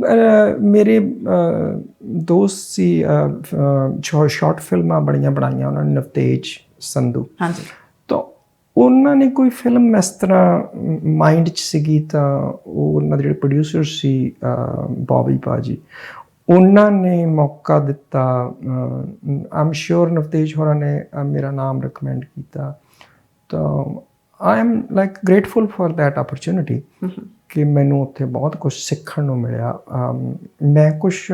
ਮੇਰੇ ਦੋਸਤ ਸੀ, ਸ਼ਾਰਟ ਫਿਲਮਾਂ ਬਣਾਈਆਂ ਉਹਨਾਂ ਨੇ, ਨਵਤੇਜ ਸੰਧੂ। ਹਾਂਜੀ। ਤਾਂ ਉਹਨਾਂ ਨੇ ਕੋਈ ਫਿਲਮ ਇਸ ਤਰ੍ਹਾਂ ਮਾਈਂਡ 'ਚ ਸੀਗੀ, ਤਾਂ ਉਹ ਉਹਨਾਂ ਦੇ ਜਿਹੜੇ ਪ੍ਰੋਡਿਊਸਰ ਸੀ ਬੌਬੀ ਭਾਜੀ, ਉਹਨਾਂ ਨੇ ਮੌਕਾ ਦਿੱਤਾ। ਆਮ ਸ਼ੋਰ ਨਵਤੇਜ ਹੋਰਾਂ ਨੇ ਮੇਰਾ ਨਾਮ ਰਿਕਮੈਂਡ ਕੀਤਾ। ਤਾਂ I am like grateful for that opportunity ਕਿ ਮੈਨੂੰ ਉੱਥੇ ਬਹੁਤ ਕੁਝ ਸਿੱਖਣ ਨੂੰ ਮਿਲਿਆ। ਮੈਂ ਕੁਛ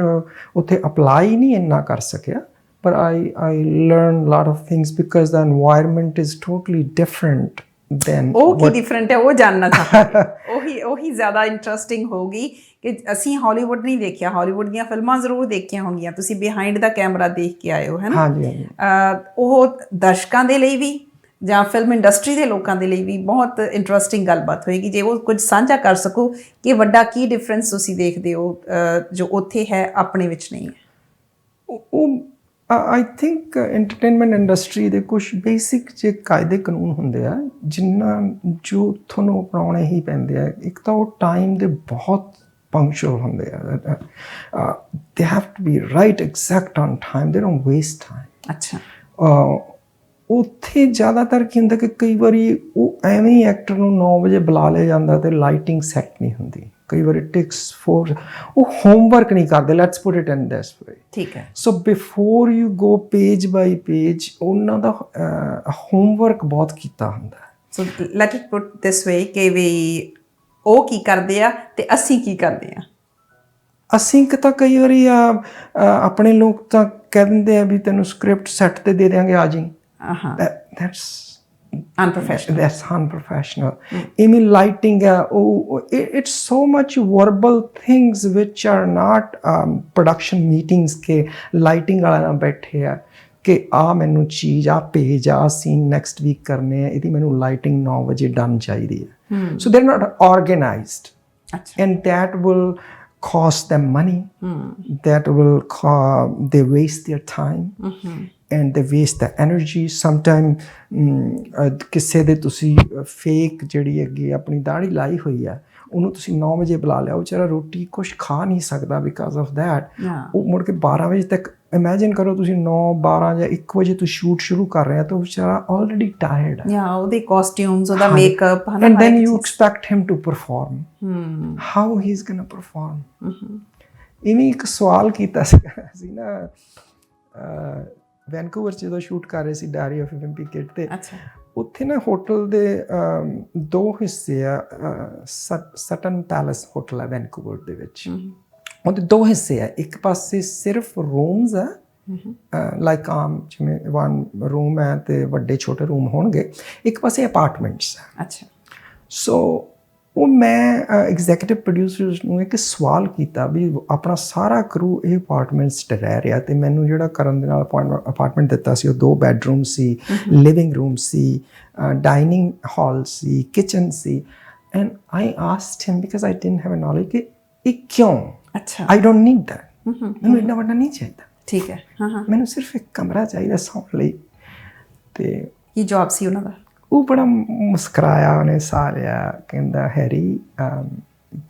ਉੱਥੇ ਅਪਲਾਈ ਨਹੀਂ ਇੰਨਾ ਕਰ ਸਕਿਆ, but I learned a lot of things because the environment is totally different than ਉਹ ਕੀ ਡਿਫਰੈਂਟ ਹੈ, ਉਹ ਜਾਣਨਾ ਚਾਹਾਂਗੇ। ਉਹੀ ਜ਼ਿਆਦਾ ਇੰਟਰਸਟਿੰਗ ਹੋਊਗੀ ਕਿ ਅਸੀਂ ਹਾਲੀਵੁੱਡ ਨਹੀਂ ਦੇਖਿਆ, ਹਾਲੀਵੁੱਡ ਦੀਆਂ ਫਿਲਮਾਂ ਜ਼ਰੂਰ ਦੇਖੀਆਂ ਹੋਣਗੀਆਂ, ਤੁਸੀਂ ਬਿਹਾਈਂਡ ਦਾ ਕੈਮਰਾ ਦੇਖ ਕੇ ਆਏ ਹੋ, ਹੈ ਨਾ? ਹਾਂਜੀ। ਉਹ ਦਰਸ਼ਕਾਂ ਦੇ ਲਈ ਵੀ ਜਾਂ ਫਿਲਮ ਇੰਡਸਟਰੀ ਦੇ ਲੋਕਾਂ ਦੇ ਲਈ ਵੀ ਬਹੁਤ ਇੰਟਰਸਟਿੰਗ ਗੱਲਬਾਤ ਹੋਏਗੀ ਜੇ ਉਹ ਕੁਝ ਸਾਂਝਾ ਕਰ ਸਕੋ ਕਿ ਵੱਡਾ ਕੀ ਡਿਫਰੈਂਸ ਤੁਸੀਂ ਦੇਖਦੇ ਹੋ ਜੋ ਉੱਥੇ ਹੈ ਆਪਣੇ ਵਿੱਚ ਨਹੀਂ ਹੈ। ਉਹ ਆਈ ਥਿੰਕ ਐਂਟਰਟੇਨਮੈਂਟ ਇੰਡਸਟਰੀ ਦੇ ਕੁਝ ਬੇਸਿਕ ਜੇ ਕਾਇਦੇ ਕਾਨੂੰਨ ਹੁੰਦੇ ਆ ਜਿਨ੍ਹਾਂ ਜੋ ਤੁਹਾਨੂੰ ਅਪਣਾਉਣੇ ਹੀ ਪੈਂਦੇ ਆ। ਇੱਕ ਤਾਂ ਉਹ ਟਾਈਮ ਦੇ ਬਹੁਤ ਪੰਕਚੁਅਲ ਹੁੰਦੇ ਆ। They have to be right exact on time, they don't waste time. ਅੱਛਾ। ਉੱਥੇ ਜ਼ਿਆਦਾਤਰ ਕੀ ਹੁੰਦਾ ਕਿ ਕਈ ਵਾਰੀ ਉਹ ਐਵੇਂ ਹੀ ਐਕਟਰ ਨੂੰ 9 ਵਜੇ ਬੁਲਾ ਲਿਆ ਜਾਂਦਾ ਤੇ ਲਾਈਟਿੰਗ ਸੈੱਟ ਨਹੀਂ ਹੁੰਦੀ। ਕਈ ਵਾਰੀ ਟੇਕਸ ਫੋਰ ਉਹ ਹੋਮਵਰਕ ਨਹੀਂ ਕਰਦੇ, let's put it in this way. ਠੀਕ ਹੈ। So before you go page by page ਉਹਨਾਂ ਦਾ ਹੋਮਵਰਕ ਬਹੁਤ ਕੀਤਾ ਹੁੰਦਾ। ਸੋ ਲੈਟ ਇਟ ਪੁੱਟ ਦਿਸ ਵੇ ਕਿ ਵੀ ਉਹ ਕੀ ਕਰਦੇ ਆ ਤੇ ਅਸੀਂ ਕੀ ਕਰਦੇ ਆ। ਅਸੀਂ ਤਾਂ ਕਈ ਵਾਰੀ ਆਪਣੇ ਲੋਕ ਤਾਂ ਕਹਿ ਦਿੰਦੇ ਆ ਵੀ ਤੈਨੂੰ ਸਕ੍ਰਿਪਟ ਸੈੱਟ ਤੇ ਦੇ ਦਿਆਂਗੇ ਆ ਜੀ। That's unprofessional. That's unprofessional. Even lighting, it's so much verbal things which are not production meetings के lighting वाला ना बैठे है कि मैनू चीज़ पेज सीन next week करने हैं, इदी मैनू lighting 9 बजे done चाहिए है। So they're not organized. And that will cost them money. That will they waste their time. And they waste the energy. Sometimes ਕਿਸੇ ਦੇ ਤੁਸੀਂ ਫੇਕ ਜਿਹੜੀ ਅੱਗੇ ਆਪਣੀ ਦਾੜੀ ਲਾਈ ਹੋਈ ਆ ਉਹਨੂੰ ਤੁਸੀਂ 9 ਵਜੇ ਬੁਲਾ ਲਿਆ, ਉਹ ਵਿਚਾਰਾ ਰੋਟੀ ਕੁਛ ਖਾ ਨਹੀਂ ਸਕਦਾ ਬਿਕਾਜ਼ ਆਫ ਦੈਟ। ਉਹ ਮੁੜ ਕੇ 12 ਵਜੇ ਤੱਕ ਇਮੇਜਿਨ ਕਰੋ ਤੁਸੀਂ 9, 12 ਜਾਂ 1 ਵਜੇ ਤੋਂ ਸ਼ੂਟ ਸ਼ੁਰੂ ਕਰ ਰਹੇ ਆ ਤਾਂ ਉਹ ਵਿਚਾਰਾ ਆਲਰੇਡੀ ਟਾਇਰਡ ਆ। ਉਹਦੇ ਕਾਸਟਿਊਮਸ, ਉਹਦਾ makeup, and then you expect him to perform. How he's gonna perform? ਇਵੇਂ ਇੱਕ ਸਵਾਲ ਕੀਤਾ ਸੀ ਨਾ ਵੈਨਕੂਵਰ 'ਚ ਜਦੋਂ ਸ਼ੂਟ ਕਰ ਰਹੇ ਸੀ ਡਾਇਰੀ ਆਫ ਓਲੰਪਿਕ ਕਿਡ ਤੇ ਉੱਥੇ ਨਾ ਹੋਟਲ ਦੇ 2 ਹਿੱਸੇ ਆ। ਸਟਨ ਪੈਲੇਸ ਹੋਟਲ ਹੈ ਵੈਨਕੂਵਰ ਦੇ ਵਿੱਚ। ਉਹਦੇ 2 ਹਿੱਸੇ ਆ, ਇੱਕ ਪਾਸੇ ਸਿਰਫ ਰੂਮਸ ਆ ਲਾਈਕ ਜਿਵੇਂ 1 ਰੂਮ ਹੈ ਤੇ ਵੱਡੇ ਛੋਟੇ ਰੂਮ ਹੋਣਗੇ, ਇੱਕ ਪਾਸੇ ਅਪਾਰਟਮੈਂਟਸ ਆ। ਅੱਛਾ। ਸੋ ਉਹ ਮੈਂ ਐਗਜ਼ੈਕਟਿਵ ਪ੍ਰੋਡਿਊਸਰਸ ਨੂੰ ਇੱਕ ਸਵਾਲ ਕੀਤਾ ਵੀ ਆਪਣਾ ਸਾਰਾ ਕਰੂ ਇਹ ਅਪਾਰਟਮੈਂਟਸ 'ਚ ਰਹਿ ਰਿਹਾ ਤੇ ਮੈਨੂੰ ਜਿਹੜਾ ਕਰਨ ਦੇ ਨਾਲ ਅਪਾਰਟਮੈਂਟ ਦਿੱਤਾ ਸੀ ਉਹ 2 ਬੈਡਰੂਮ ਸੀ, ਲਿਵਿੰਗ ਰੂਮ ਸੀ, ਡਾਈਨਿੰਗ ਹਾਲ ਸੀ, ਕਿਚਨ ਸੀ। And I asked him because I didn't have a knowledge ਕਿ ਇਹ ਕਿਉਂ। ਅੱਛਾ। I don't need that. ਮੈਨੂੰ ਇੰਨਾ ਵੱਡਾ ਨਹੀਂ ਚਾਹੀਦਾ। ਠੀਕ ਹੈ। ਮੈਨੂੰ ਸਿਰਫ ਇੱਕ ਕਮਰਾ ਚਾਹੀਦਾ ਸੌਣ ਲਈ। ਤੇ ਕੀ ਜੌਬ ਸੀ ਉਹਨਾਂ ਦਾ? ਉਹ ਬੜਾ ਮੁਸਕਰਾਇਆ, ਉਹਨੇ ਸਾਰਿਆ, ਕਹਿੰਦਾ Harry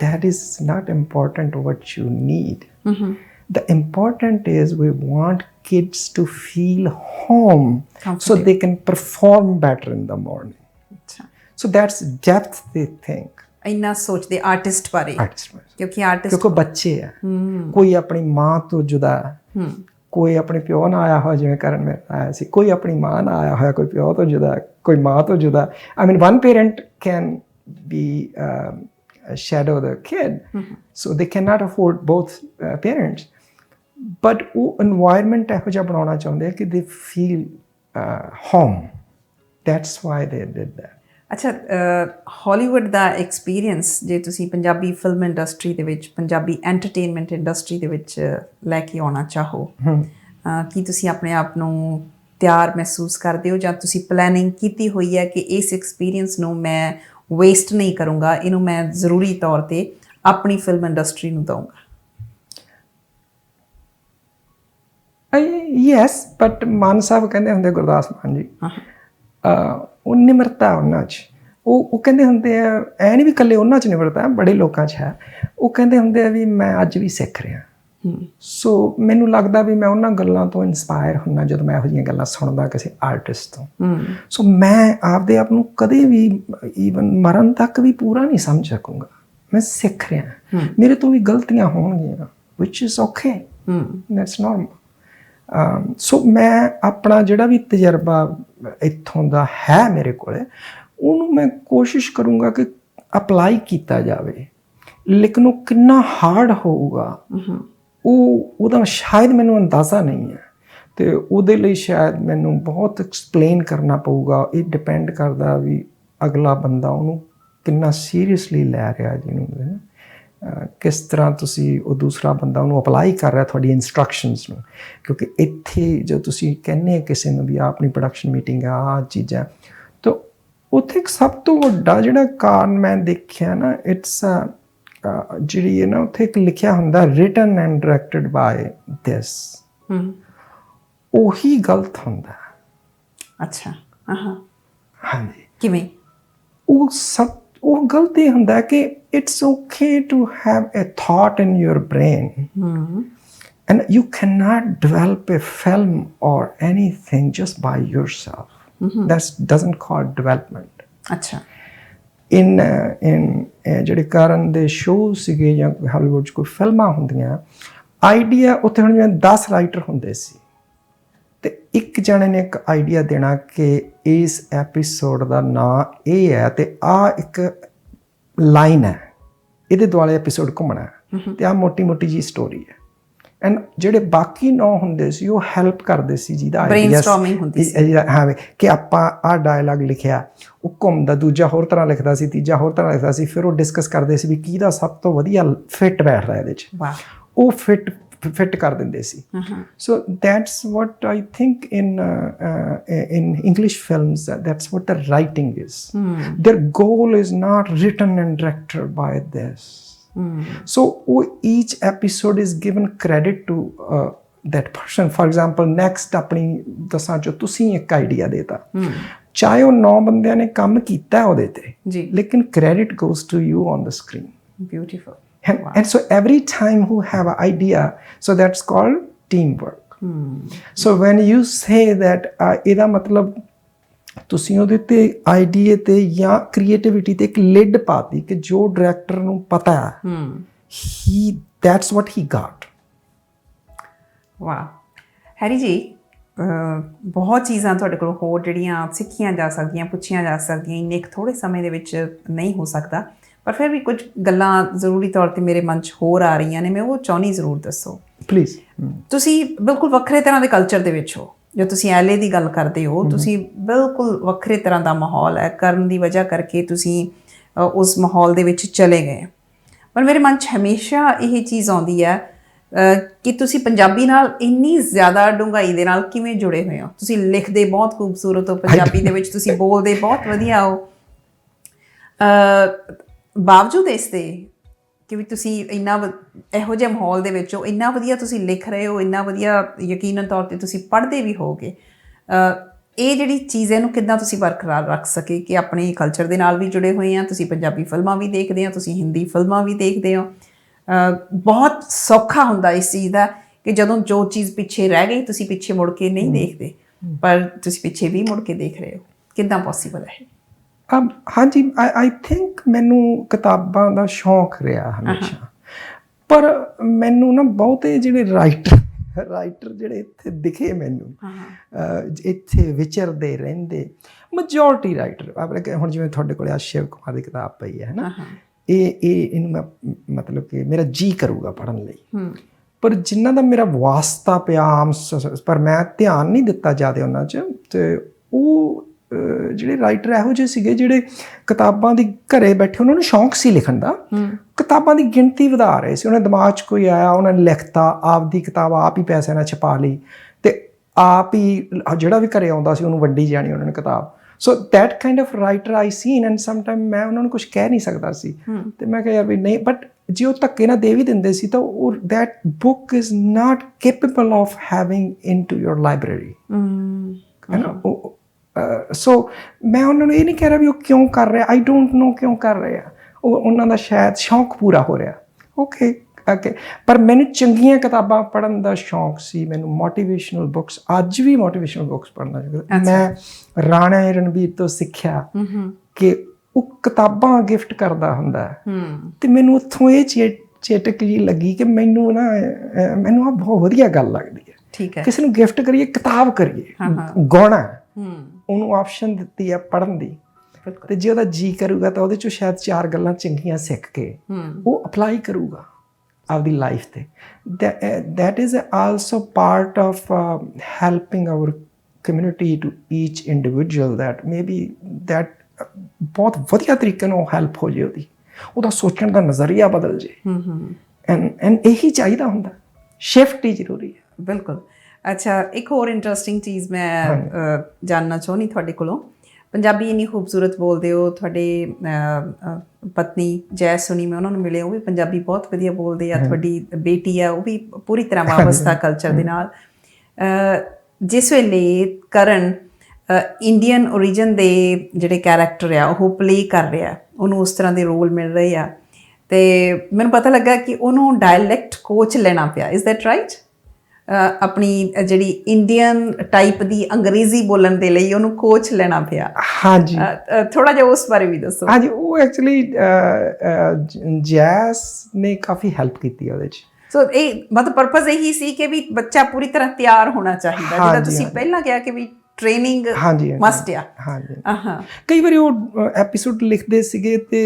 that is not important what you need. The important is we want kids to feel home so they can perform better in the morning. So that's depth they think. ਇੰਨਾ ਸੋਚਦੇ artist ਬਾਰੇ ਕਿਉਂਕਿ ਬੱਚੇ ਆ, ਕੋਈ ਆਪਣੀ ਮਾਂ ਤੋਂ ਜੁਦਾ, ਕੋਈ ਆਪਣੇ ਪਿਓ ਨਾਲ ਆਇਆ ਹੋਇਆ ਜਿਵੇਂ ਕਰਨ ਮੇਰਾ ਆਇਆ ਸੀ, ਕੋਈ ਆਪਣੀ ਮਾਂ ਨਾਲ ਆਇਆ ਹੋਇਆ, ਕੋਈ ਪਿਓ ਤੋਂ ਜੁਦਾ, ਕੋਈ ਮਾਂ ਤੋਂ ਜੁਦਾ। I mean one parent can be shadow the kid, so they cannot afford both parents, but ਉਹ environment ਇਹੋ ਜਿਹਾ ਬਣਾਉਣਾ ਚਾਹੁੰਦੇ ਆ ਕਿ they feel home. That's why they did that. ਅੱਛਾ, ਹਾਲੀਵੁੱਡ ਦਾ ਐਕਸਪੀਰੀਅੰਸ ਜੇ ਤੁਸੀਂ ਪੰਜਾਬੀ ਫਿਲਮ ਇੰਡਸਟਰੀ ਦੇ ਵਿੱਚ, ਪੰਜਾਬੀ ਐਂਟਰਟੇਨਮੈਂਟ ਇੰਡਸਟਰੀ ਦੇ ਵਿੱਚ ਲੈ ਕੇ ਆਉਣਾ ਚਾਹੋ, ਕੀ ਤੁਸੀਂ ਆਪਣੇ ਆਪ ਨੂੰ ਤਿਆਰ ਮਹਿਸੂਸ ਕਰਦੇ ਹੋ ਜਾਂ ਤੁਸੀਂ ਪਲੈਨਿੰਗ ਕੀਤੀ ਹੋਈ ਹੈ ਕਿ ਇਸ ਐਕਸਪੀਰੀਅੰਸ ਨੂੰ ਮੈਂ ਵੇਸਟ ਨਹੀਂ ਕਰੂੰਗਾ, ਇਹਨੂੰ ਮੈਂ ਜ਼ਰੂਰੀ ਤੌਰ 'ਤੇ ਆਪਣੀ ਫਿਲਮ ਇੰਡਸਟਰੀ ਨੂੰ ਦਊਂਗਾ? ਯੈਸ, ਬਟ ਮਾਨ ਸਾਹਿਬ ਕਹਿੰਦੇ ਹੁੰਦੇ, ਗੁਰਦਾਸ ਮਾਨ ਜੀ, ਉਹ ਨਿਮਰਤਾ ਉਹਨਾਂ 'ਚ, ਉਹ ਕਹਿੰਦੇ ਹੁੰਦੇ ਆ, ਐ ਨਹੀਂ ਵੀ ਇਕੱਲੇ ਉਹਨਾਂ 'ਚ ਨਿਮਰਤਾ, ਬੜੇ ਲੋਕਾਂ 'ਚ ਹੈ। ਉਹ ਕਹਿੰਦੇ ਹੁੰਦੇ ਆ ਵੀ ਮੈਂ ਅੱਜ ਵੀ ਸਿੱਖ ਰਿਹਾ। ਸੋ ਮੈਨੂੰ ਲੱਗਦਾ ਵੀ ਮੈਂ ਉਹਨਾਂ ਗੱਲਾਂ ਤੋਂ ਇਨਸਪਾਇਰ ਹੁੰਦਾ ਜਦੋਂ ਮੈਂ ਇਹੋ ਜਿਹੀਆਂ ਗੱਲਾਂ ਸੁਣਦਾ ਕਿਸੇ ਆਰਟਿਸਟ ਤੋਂ। ਸੋ ਮੈਂ ਆਪਦੇ ਆਪ ਨੂੰ ਕਦੇ ਵੀ ਈਵਨ ਮਰਨ ਤੱਕ ਵੀ ਪੂਰਾ ਨਹੀਂ ਸਮਝ ਸਕੂੰਗਾ। ਮੈਂ ਸਿੱਖ ਰਿਹਾ, ਮੇਰੇ ਤੋਂ ਵੀ ਗਲਤੀਆਂ ਹੋਣਗੀਆਂ, ਵਿਚ ਇਜ਼ ਓਕੇ, ਦੈਟਸ ਨਾਰਮਲ। ਸੋ ਮੈਂ ਆਪਣਾ ਜਿਹੜਾ ਵੀ ਤਜਰਬਾ ਇੱਥੋਂ ਦਾ ਹੈ ਮੇਰੇ ਕੋਲ, ਉਹਨੂੰ ਮੈਂ ਕੋਸ਼ਿਸ਼ ਕਰੂੰਗਾ ਕਿ ਅਪਲਾਈ ਕੀਤਾ ਜਾਵੇ। ਲੇਕਿਨ ਉਹ ਕਿੰਨਾ ਹਾਰਡ ਹੋਊਗਾ ਉਹਦਾ ਸ਼ਾਇਦ ਮੈਨੂੰ ਅੰਦਾਜ਼ਾ ਨਹੀਂ ਹੈ, ਅਤੇ ਉਹਦੇ ਲਈ ਸ਼ਾਇਦ ਮੈਨੂੰ ਬਹੁਤ ਐਕਸਪਲੇਨ ਕਰਨਾ ਪਊਗਾ। ਇਹ ਡਿਪੈਂਡ ਕਰਦਾ ਵੀ ਅਗਲਾ ਬੰਦਾ ਉਹਨੂੰ ਕਿੰਨਾ ਸੀਰੀਅਸਲੀ ਲੈ ਰਿਹਾ, ਜਿਹਨੂੰ ਕਿਸ ਤਰ੍ਹਾਂ ਤੁਸੀਂ ਉਹ ਦੂਸਰਾ ਬੰਦਾ ਉਹਨੂੰ ਅਪਲਾਈ ਕਰ ਰਿਹਾ ਤੁਹਾਡੀ ਇੰਸਟਰਕਸ਼ਨਸ ਨੂੰ। ਕਿਉਂਕਿ ਇੱਥੇ ਜੋ ਤੁਸੀਂ ਕਹਿੰਦੇ ਕਿਸੇ ਨੂੰ ਵੀ ਆਪਣੀ ਪ੍ਰੋਡਕਸ਼ਨ ਮੀਟਿੰਗ ਆ ਚੀਜ਼ਾਂ, ਤਾਂ ਉੱਥੇ ਇੱਕ ਸਭ ਤੋਂ ਵੱਡਾ ਜਿਹੜਾ ਕਾਰਨ ਮੈਂ ਦੇਖਿਆ ਨਾ, ਇਟਸ ਜਿਹੜੀ ਹੈ ਨਾ, ਉੱਥੇ ਇੱਕ ਲਿਖਿਆ ਹੁੰਦਾ ਰਿਟਨ ਐਂਡ ਡਾਇਰੈਕਟਡ ਬਾਏ ਦਿਸ, ਉਹੀ ਗਲਤ ਹੁੰਦਾ। ਅੱਛਾ। ਹਾਂਜੀ, ਕਿਵੇਂ? ਉਹ ਗਲਤ ਇਹ ਹੁੰਦਾ ਕਿ it's okay to have a thought in your brain and you cannot develop a film or anything just by yourself. That doesn't call development. ਅੱਛਾ। in ਜਿਹੜੇ ਕਰਨ ਦੇ ਸ਼ੋਅ ਸੀਗੇ ਜਾਂ ਹਾਲੀਵੁੱਡ 'ਚ ਕੋਈ ਫਿਲਮਾਂ ਹੁੰਦੀਆਂ, ਆਈਡੀਆ ਉੱਥੇ ਹੁਣ ਜਿਵੇਂ 10 ਰਾਈਟਰ ਹੁੰਦੇ ਸੀ ਤੇ ਇੱਕ ਜਣੇ ਨੇ ਇੱਕ ਆਈਡੀਆ ਦੇਣਾ ਕਿ ਇਸ ਐਪੀਸੋਡ ਦਾ ਨਾਂ ਇਹ ਹੈ ਤੇ ਆਹ ਇੱਕ ਲਾਈਨ ਹੈ, ਇਹਦੇ ਦੁਆਲੇ ਐਪੀਸੋਡ ਘੁੰਮਣਾ ਹੈ ਤੇ ਆਹ ਮੋਟੀ ਮੋਟੀ ਜੀ ਸਟੋਰੀ ਹੈ। ਐਂਡ ਜਿਹੜੇ ਬਾਕੀ 9 ਹੁੰਦੇ ਸੀ ਉਹ ਹੈਲਪ ਕਰਦੇ ਸੀ ਜਿਹਦਾ ਬ੍ਰੇਨਸਟਾਰਮਿੰਗ ਹੁੰਦੀ ਸੀ। ਹਾਂ ਕਿ ਆਪਾਂ ਆਹ ਡਾਇਲੌਗ ਲਿਖਿਆ, ਉਹ ਘੁੰਮਦਾ, ਦੂਜਾ ਹੋਰ ਤਰ੍ਹਾਂ ਲਿਖਦਾ ਸੀ, ਤੀਜਾ ਹੋਰ ਤਰ੍ਹਾਂ ਲਿਖਦਾ ਸੀ, ਫਿਰ ਉਹ ਡਿਸਕਸ ਕਰਦੇ ਸੀ ਵੀ ਕਿਹਦਾ ਸਭ ਤੋਂ ਵਧੀਆ ਫਿੱਟ ਬੈਠਦਾ ਇਹਦੇ 'ਚ। ਉਹ ਫਿੱਟ ਕਰ ਦਿੰਦੇ ਸੀ। So that's what I think in English films, that's what the writing is. Their goal is not written and directed by this. So each episode is given credit to that person. For example, next ਆਪਣੀ ਦੱਸਾਂ ਜੋ ਤੁਸੀਂ ਇੱਕ idea ਦੇਤਾ, ਚਾਹੇ ਉਹ 9 ਬੰਦਿਆਂ ਨੇ ਕੰਮ ਕੀਤਾ ਉਹਦੇ ਤੇ, ਲੇਕਿਨ credit goes to you on the screen. Beautiful. And so every time who have an idea, so that's called teamwork. So when you say that ਇਹਦਾ ਮਤਲਬ ਤੁਸੀਂ ਉਹਦੇ ਤੇ ਆਈਡੀਏ ਤੇ ਜਾਂ ਕ੍ਰੀਏਟਿਵਿਟੀ ਤੇ ਇੱਕ ਲਿਡ ਪਾਤੀ ਕਿ ਜੋ ਡਾਇਰੈਕਟਰ ਨੂੰ ਪਤਾ ਹੈ, that's what he got. ਵਾਹ ਹੈਰੀ ਜੀ, ਬਹੁਤ ਚੀਜ਼ਾਂ ਤੁਹਾਡੇ ਕੋਲ ਹੋਰ ਜਿਹੜੀਆਂ ਸਿੱਖੀਆਂ ਜਾ ਸਕਦੀਆਂ, ਪੁੱਛੀਆਂ ਜਾ ਸਕਦੀਆਂ, ਇੰਨੇ ਇੱਕ ਥੋੜ੍ਹੇ ਸਮੇਂ ਦੇ ਵਿੱਚ ਨਹੀਂ ਹੋ ਸਕਦਾ, ਪਰ ਫਿਰ ਵੀ ਕੁਝ ਗੱਲਾਂ ਜ਼ਰੂਰੀ ਤੌਰ 'ਤੇ ਮੇਰੇ ਮਨ 'ਚ ਹੋਰ ਆ ਰਹੀਆਂ ਨੇ, ਮੈਂ ਉਹ ਚਾਹੁੰਦੀ ਜ਼ਰੂਰ ਦੱਸੋ ਪਲੀਜ਼। ਤੁਸੀਂ ਬਿਲਕੁਲ ਵੱਖਰੇ ਤਰ੍ਹਾਂ ਦੇ ਕਲਚਰ ਦੇ ਵਿੱਚ ਹੋ, ਜੋ ਤੁਸੀਂ LA ਦੀ ਗੱਲ ਕਰਦੇ ਹੋ, ਤੁਸੀਂ ਬਿਲਕੁਲ ਵੱਖਰੇ ਤਰ੍ਹਾਂ ਦਾ ਮਾਹੌਲ ਹੈ, ਕਰਨ ਦੀ ਵਜ੍ਹਾ ਕਰਕੇ ਤੁਸੀਂ ਉਸ ਮਾਹੌਲ ਦੇ ਵਿੱਚ ਚਲੇ ਗਏ। ਪਰ ਮੇਰੇ ਮਨ 'ਚ ਹਮੇਸ਼ਾ ਇਹ ਚੀਜ਼ ਆਉਂਦੀ ਹੈ ਕਿ ਤੁਸੀਂ ਪੰਜਾਬੀ ਨਾਲ ਇੰਨੀ ਜ਼ਿਆਦਾ ਡੂੰਘਾਈ ਦੇ ਨਾਲ ਕਿਵੇਂ ਜੁੜੇ ਹੋਏ ਹੋ। ਤੁਸੀਂ ਲਿਖਦੇ ਬਹੁਤ ਖੂਬਸੂਰਤ ਹੋ, ਪੰਜਾਬੀ ਦੇ ਵਿੱਚ ਤੁਸੀਂ ਬੋਲਦੇ ਬਹੁਤ ਵਧੀਆ ਹੋ, ਬਾਵਜੂਦ ਇਸ ਦੇ ਕਿ ਵੀ ਤੁਸੀਂ ਇੰਨਾ ਇਹੋ ਜਿਹੇ ਮਾਹੌਲ ਦੇ ਵਿੱਚ ਹੋ, ਇੰਨਾ ਵਧੀਆ ਤੁਸੀਂ ਲਿਖ ਰਹੇ ਹੋ, ਇੰਨਾ ਵਧੀਆ ਯਕੀਨਨ ਤੌਰ 'ਤੇ ਤੁਸੀਂ ਪੜ੍ਹਦੇ ਵੀ ਹੋਗੇ। ਇਹ ਜਿਹੜੀ ਚੀਜ਼ ਹੈ ਇਹਨੂੰ ਕਿੱਦਾਂ ਤੁਸੀਂ ਬਰਕਰਾਰ ਰੱਖ ਸਕੇ ਕਿ ਆਪਣੇ ਕਲਚਰ ਦੇ ਨਾਲ ਵੀ ਜੁੜੇ ਹੋਏ ਆ, ਤੁਸੀਂ ਪੰਜਾਬੀ ਫਿਲਮਾਂ ਵੀ ਦੇਖਦੇ ਹੋ, ਤੁਸੀਂ ਹਿੰਦੀ ਫਿਲਮਾਂ ਵੀ ਦੇਖਦੇ ਹੋ। ਬਹੁਤ ਸੌਖਾ ਹੁੰਦਾ ਇਸ ਚੀਜ਼ ਦਾ ਕਿ ਜਦੋਂ ਜੋ ਚੀਜ਼ ਪਿੱਛੇ ਰਹਿ ਗਈ ਤੁਸੀਂ ਪਿੱਛੇ ਮੁੜ ਕੇ ਨਹੀਂ ਦੇਖਦੇ, ਪਰ ਤੁਸੀਂ ਪਿੱਛੇ ਵੀ ਮੁੜ ਕੇ ਦੇਖ ਰਹੇ ਹੋ। ਕਿੱਦਾਂ ਪੋਸੀਬਲ ਹੈ? ਹਾਂਜੀ, ਆਈ ਥਿੰਕ ਮੈਨੂੰ ਕਿਤਾਬਾਂ ਦਾ ਸ਼ੌਂਕ ਰਿਹਾ ਹਮੇਸ਼ਾ, ਪਰ ਮੈਨੂੰ ਨਾ ਬਹੁਤੇ ਜਿਹੜੇ ਰਾਈਟਰ ਜਿਹੜੇ ਇੱਥੇ ਦਿਖੇ ਮੈਨੂੰ, ਇੱਥੇ ਵਿਚਰਦੇ ਰਹਿੰਦੇ, ਮੈਜੋਰਟੀ ਰਾਈਟਰ ਆਪਣੇ, ਹੁਣ ਜਿਵੇਂ ਤੁਹਾਡੇ ਕੋਲ ਸ਼ਿਵ ਕੁਮਾਰ ਦੀ ਕਿਤਾਬ ਪਈ ਹੈ ਨਾ, ਇਹਨੂੰ ਮੈਂ ਮਤਲਬ ਕਿ ਮੇਰਾ ਜੀ ਕਰੂਗਾ ਪੜ੍ਹਨ ਲਈ, ਪਰ ਜਿਨ੍ਹਾਂ ਦਾ ਮੇਰਾ ਵਾਸਤਾ ਪਿਆ ਆਮ, ਪਰ ਮੈਂ ਧਿਆਨ ਨਹੀਂ ਦਿੱਤਾ ਜ਼ਿਆਦਾ ਉਹਨਾਂ 'ਚ, ਅਤੇ ਉਹ ਜਿਹੜੇ ਰਾਈਟਰ ਇਹੋ ਜਿਹੇ ਸੀਗੇ ਜਿਹੜੇ ਕਿਤਾਬਾਂ ਦੀ ਘਰੇ ਬੈਠੇ, ਉਹਨਾਂ ਨੂੰ ਸ਼ੌਂਕ ਸੀ ਲਿਖਣ ਦਾ, ਕਿਤਾਬਾਂ ਦੀ ਗਿਣਤੀ ਵਧਾ ਰਹੇ ਸੀ। ਉਹਨਾਂ ਦੇ ਦਿਮਾਗ 'ਚ ਕੋਈ ਆਇਆ, ਉਹਨਾਂ ਨੇ ਲਿਖਤਾ, ਆਪਦੀ ਕਿਤਾਬ ਆਪ ਹੀ ਪੈਸੇ ਨਾਲ ਛਪਾ ਲਈ ਅਤੇ ਆਪ ਹੀ ਜਿਹੜਾ ਵੀ ਘਰੇ ਆਉਂਦਾ ਸੀ ਉਹਨੂੰ ਵੰਡੀ ਜਾਣੀ ਉਹਨਾਂ ਨੇ ਕਿਤਾਬ। So that kind of writer I scene, and some time ਮੈਂ ਉਹਨਾਂ ਨੂੰ ਕੁਛ ਕਹਿ ਨਹੀਂ ਸਕਦਾ ਸੀ, ਅਤੇ ਮੈਂ ਕਿਹਾ ਯਾਰ ਵੀ ਨਹੀਂ, ਬਟ ਜੇ ਉਹ ਧੱਕੇ ਨਾਲ ਦੇ ਵੀ ਦਿੰਦੇ ਸੀ ਤਾਂ ਉਹ that book is not capable of having into your library, ਹੈ ਨਾ। ਸੋ ਮੈਂ ਉਹਨਾਂ ਨੂੰ ਇਹ ਨਹੀਂ ਕਹਿ ਰਿਹਾ ਵੀ ਉਹ ਕਿਉਂ ਕਰ ਰਿਹਾ, ਆਈ ਡੋਂਟ ਨੋ ਕਿਉਂ ਕਰ ਰਿਹਾ, ਉਹ ਉਹਨਾਂ ਦਾ ਸ਼ਾਇਦ ਸ਼ੌਂਕ ਪੂਰਾ ਹੋ ਰਿਹਾ, ਓਕੇ। ਪਰ ਮੈਨੂੰ ਚੰਗੀਆਂ ਕਿਤਾਬਾਂ ਪੜ੍ਹਨ ਦਾ ਸ਼ੌਂਕ ਸੀ, ਮੈਨੂੰ ਮੋਟੀਵੇਸ਼ਨਲ ਬੁੱਕਸ, ਅੱਜ ਵੀ ਮੋਟੀਵੇਸ਼ਨਲ ਬੁੱਕਸ ਪੜ੍ਹਨਾ ਚਾਹੀਦਾ। ਮੈਂ ਰਾਣਾ ਰਣਬੀਰ ਤੋਂ ਸਿੱਖਿਆ ਕਿ ਉਹ ਕਿਤਾਬਾਂ ਗਿਫਟ ਕਰਦਾ ਹੁੰਦਾ, ਅਤੇ ਮੈਨੂੰ ਉੱਥੋਂ ਇਹ ਚੇਟਕ ਜਿਹੀ ਲੱਗੀ ਕਿ ਮੈਨੂੰ ਆਹ ਬਹੁਤ ਵਧੀਆ ਗੱਲ ਲੱਗਦੀ ਹੈ। ਠੀਕ ਹੈ, ਕਿਸੇ ਨੂੰ ਗਿਫਟ ਕਰੀਏ, ਕਿਤਾਬ ਕਰੀਏ, ਗਾਉਣਾ ਉਹਨੂੰ ਆਪਸ਼ਨ ਦਿੱਤੀ ਹੈ ਪੜ੍ਹਨ ਦੀ, ਅਤੇ ਜੇ ਉਹਦਾ ਜੀ ਕਰੂਗਾ ਤਾਂ ਉਹਦੇ 'ਚੋਂ ਸ਼ਾਇਦ 4 ਗੱਲਾਂ ਚੰਗੀਆਂ ਸਿੱਖ ਕੇ ਉਹ ਅਪਲਾਈ ਕਰੂਗਾ ਆਪਦੀ ਲਾਈਫ 'ਤੇ। That is also part of helping our community to each individual, that may be that ਬਹੁਤ ਵਧੀਆ ਤਰੀਕੇ ਨਾਲ ਹੈਲਪ ਹੋ ਜੇ, ਉਹਦਾ ਸੋਚਣ ਦਾ ਨਜ਼ਰੀਆ ਬਦਲ ਜੇ, ਐਂਡ ਇਹੀ ਚਾਹੀਦਾ ਹੁੰਦਾ, ਸ਼ਿਫਟ ਹੀ ਜ਼ਰੂਰੀ ਹੈ। ਬਿਲਕੁਲ। ਅੱਛਾ, ਇੱਕ ਹੋਰ ਇੰਟਰਸਟਿੰਗ ਚੀਜ਼ ਮੈਂ ਜਾਣਨਾ ਚਾਹੁੰਦੀ ਤੁਹਾਡੇ ਕੋਲੋਂ, ਪੰਜਾਬੀ ਇੰਨੀ ਖੂਬਸੂਰਤ ਬੋਲਦੇ ਹੋ। ਤੁਹਾਡੇ ਪਤਨੀ ਜੈ ਸੁਨੀ, ਮੈਂ ਉਹਨਾਂ ਨੂੰ ਮਿਲੇ, ਉਹ ਵੀ ਪੰਜਾਬੀ ਬਹੁਤ ਵਧੀਆ ਬੋਲਦੇ ਆ। ਤੁਹਾਡੀ ਬੇਟੀ ਆ, ਉਹ ਵੀ ਪੂਰੀ ਤਰ੍ਹਾਂ ਵਾਬਸਤਾ ਕਲਚਰ ਦੇ ਨਾਲ। ਜਿਸ ਵੇਲੇ ਕਰਨ ਇੰਡੀਅਨ ਓਰੀਜਨ ਦੇ ਜਿਹੜੇ ਕੈਰੈਕਟਰ ਆ ਉਹ ਪਲੇ ਕਰ ਰਿਹਾ, ਉਹਨੂੰ ਉਸ ਤਰ੍ਹਾਂ ਦੇ ਰੋਲ ਮਿਲ ਰਹੇ ਆ, ਤੇ ਮੈਨੂੰ ਪਤਾ ਲੱਗਾ ਕਿ ਉਹਨੂੰ ਡਾਇਲੈਕਟ ਕੋਚ ਲੈਣਾ ਪਿਆ। Is that right? ਆਪਣੀ ਜਿਹੜੀ ਇੰਡੀਅਨ ਟਾਈਪ ਦੀ ਅੰਗਰੇਜ਼ੀ ਬੋਲਣ ਦੇ ਲਈ ਉਹਨੂੰ ਕੋਚ ਲੈਣਾ ਪਿਆ। ਹਾਂਜੀ, ਥੋੜਾ ਜਿਹਾ ਉਸ ਬਾਰੇ ਵੀ ਦੱਸੋ। ਹਾਂਜੀ, ਉਹ ਐਕਚੁਅਲੀ ਜੈਸ ਨੇ ਕਾਫੀ ਹੈਲਪ ਕੀਤੀ ਉਹਦੇ 'ਚ। ਸੋ ਇਹ ਮਤਲਬ ਪਰਪਸ ਇਹੀ ਸੀ ਕਿ ਵੀ ਬੱਚਾ ਪੂਰੀ ਤਰ੍ਹਾਂ ਤਿਆਰ ਹੋਣਾ ਚਾਹੀਦਾ, ਜਿੱਦਾਂ ਤੁਸੀਂ ਪਹਿਲਾਂ ਕਿਹਾ ਕਿ ਵੀ ਟ੍ਰੇਨਿੰਗ ਮਸਟ ਆ। ਹਾਂਜੀ, ਕਈ ਵਾਰੀ ਉਹ ਐਪੀਸੋਡ ਲਿਖਦੇ ਸੀਗੇ ਤੇ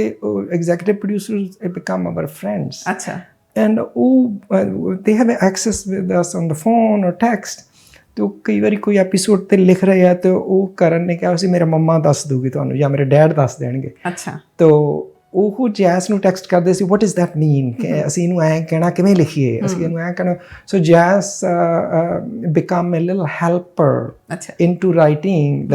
executive producers become our friends. ਅੱਛਾ। ਐਂਡ ਉਹ they have access with us on the phone or text. ਤੇ ਉਹ ਕਈ ਵਾਰੀ ਕੋਈ ਐਪੀਸੋਡ ਤੇ ਲਿਖ ਰਹੇ ਆ ਤੇ ਉਹ ਕਰਨ ਨੇ ਕਿਹਾ ਸੀ ਮੇਰੇ ਮੰਮਾ ਦੱਸ ਦੂਗੀ ਤੁਹਾਨੂੰ ਜਾਂ ਮੇਰੇ ਡੈਡ ਦੱਸ ਦੇਣਗੇ। ਅੱਛਾ। ਤੋ ਉਹ ਜੈਸ ਨੂੰ ਟੈਕਸਟ ਕਰਦੇ ਸੀ, ਵਾਟ ਇਜ਼ ਦੈਟ ਮੀਨ, ਕਿ ਅਸੀਂ ਇਹਨੂੰ ਐਂ ਕਹਿਣਾ ਕਿਵੇਂ ਲਿਖੀਏ, ਅਸੀਂ ਇਹਨੂੰ ਐਂ ਕਹਿਣਾ। So Jess become a little helper into writing,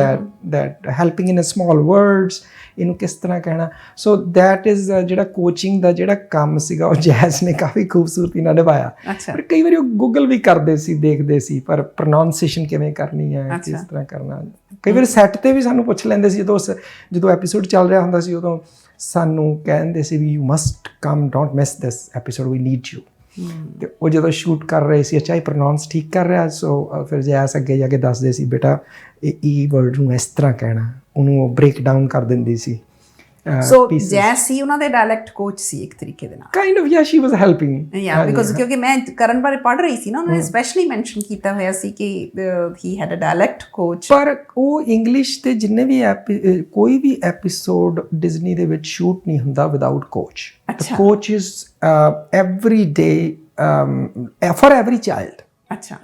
that helping in a small words, ਇਹਨੂੰ ਕਿਸ ਤਰ੍ਹਾਂ ਕਹਿਣਾ। ਸੋ ਦੈਟ ਇਜ਼ ਜਿਹੜਾ ਕੋਚਿੰਗ ਦਾ ਜਿਹੜਾ ਕੰਮ ਸੀਗਾ ਉਹ ਜੈਸ ਨੇ ਕਾਫੀ ਖੂਬਸੂਰਤੀ ਨਾਲ ਨਿਭਾਇਆ। ਪਰ ਕਈ ਵਾਰੀ ਉਹ ਗੂਗਲ ਵੀ ਕਰਦੇ ਸੀ, ਦੇਖਦੇ ਸੀ, ਪਰ ਪ੍ਰੋਨਾਂਸੀਏਸ਼ਨ ਕਿਵੇਂ ਕਰਨੀ ਹੈ, ਕਿਸ ਤਰ੍ਹਾਂ ਕਰਨਾ। ਕਈ ਵਾਰੀ ਸੈੱਟ ਤੇ ਵੀ ਸਾਨੂੰ ਪੁੱਛ ਲੈਂਦੇ ਸੀ, ਜਦੋਂ ਐਪੀਸੋਡ ਚੱਲ ਰਿਹਾ ਹੁੰਦਾ ਸੀ ਉਦੋਂ ਸਾਨੂੰ ਕਹਿੰਦੇ ਸੀ ਵੀ you must come, don't miss this episode, we need you. ਤੇ ਉਹ ਜਦੋਂ ਸ਼ੂਟ ਕਰ ਰਹੇ ਸੀ, ਅੱਛਾ ਇਹ ਪ੍ਰੋਨਾਂਸ ਠੀਕ ਕਰ ਰਿਹਾ, ਸੋ ਫਿਰ ਜੈਸ ਅੱਗੇ ਜਾ ਕੇ ਦੱਸਦੇ ਸੀ ਬੇਟਾ ਇਹ ਵਰਡ ਨੂੰ ਇਸ ਤਰ੍ਹਾਂ ਕਹਿਣਾ, ਉਹਨੂੰ ਉਹ ਬ੍ਰੇਕ ਡਾਊਨ ਕਰ ਦਿੰਦੀ ਸੀ। ਸੋ ਜੈਸ ਸੀ ਉਹਨਾਂ ਦੇ ਡਾਇਲੈਕਟ ਕੋਚ ਸੀ ਇੱਕ ਤਰੀਕੇ ਦੇ ਨਾਲ। ਕਾਈਂਡ ਆਫ, ਯਾ ਸ਼ੀ ਵਾਸ ਹੈਲਪਿੰਗ। ਯਾ ਬਿਕਾਜ਼ ਕਿਉਂਕਿ ਮੈਂ ਕਰਨ ਬਾਰੇ ਪੜ੍ਹ ਰਹੀ ਸੀ ਨਾ, ਉਹਨਾਂ ਨੇ ਸਪੈਸ਼ਲੀ ਮੈਂਸ਼ਨ ਕੀਤਾ ਹੋਇਆ ਸੀ ਕਿ he had a dialect coach. ਪਰ ਉਹ ਇੰਗਲਿਸ਼ ਦੇ ਜਿੰਨੇ ਵੀ ਕੋਈ ਵੀ ਐਪੀਸੋਡ ਡਿਜ਼ਨੀ ਦੇ ਵਿੱਚ ਸ਼ੂਟ ਨਹੀਂ ਹੁੰਦਾ without coach. The coach is every day for every child. ਅੱਛਾ,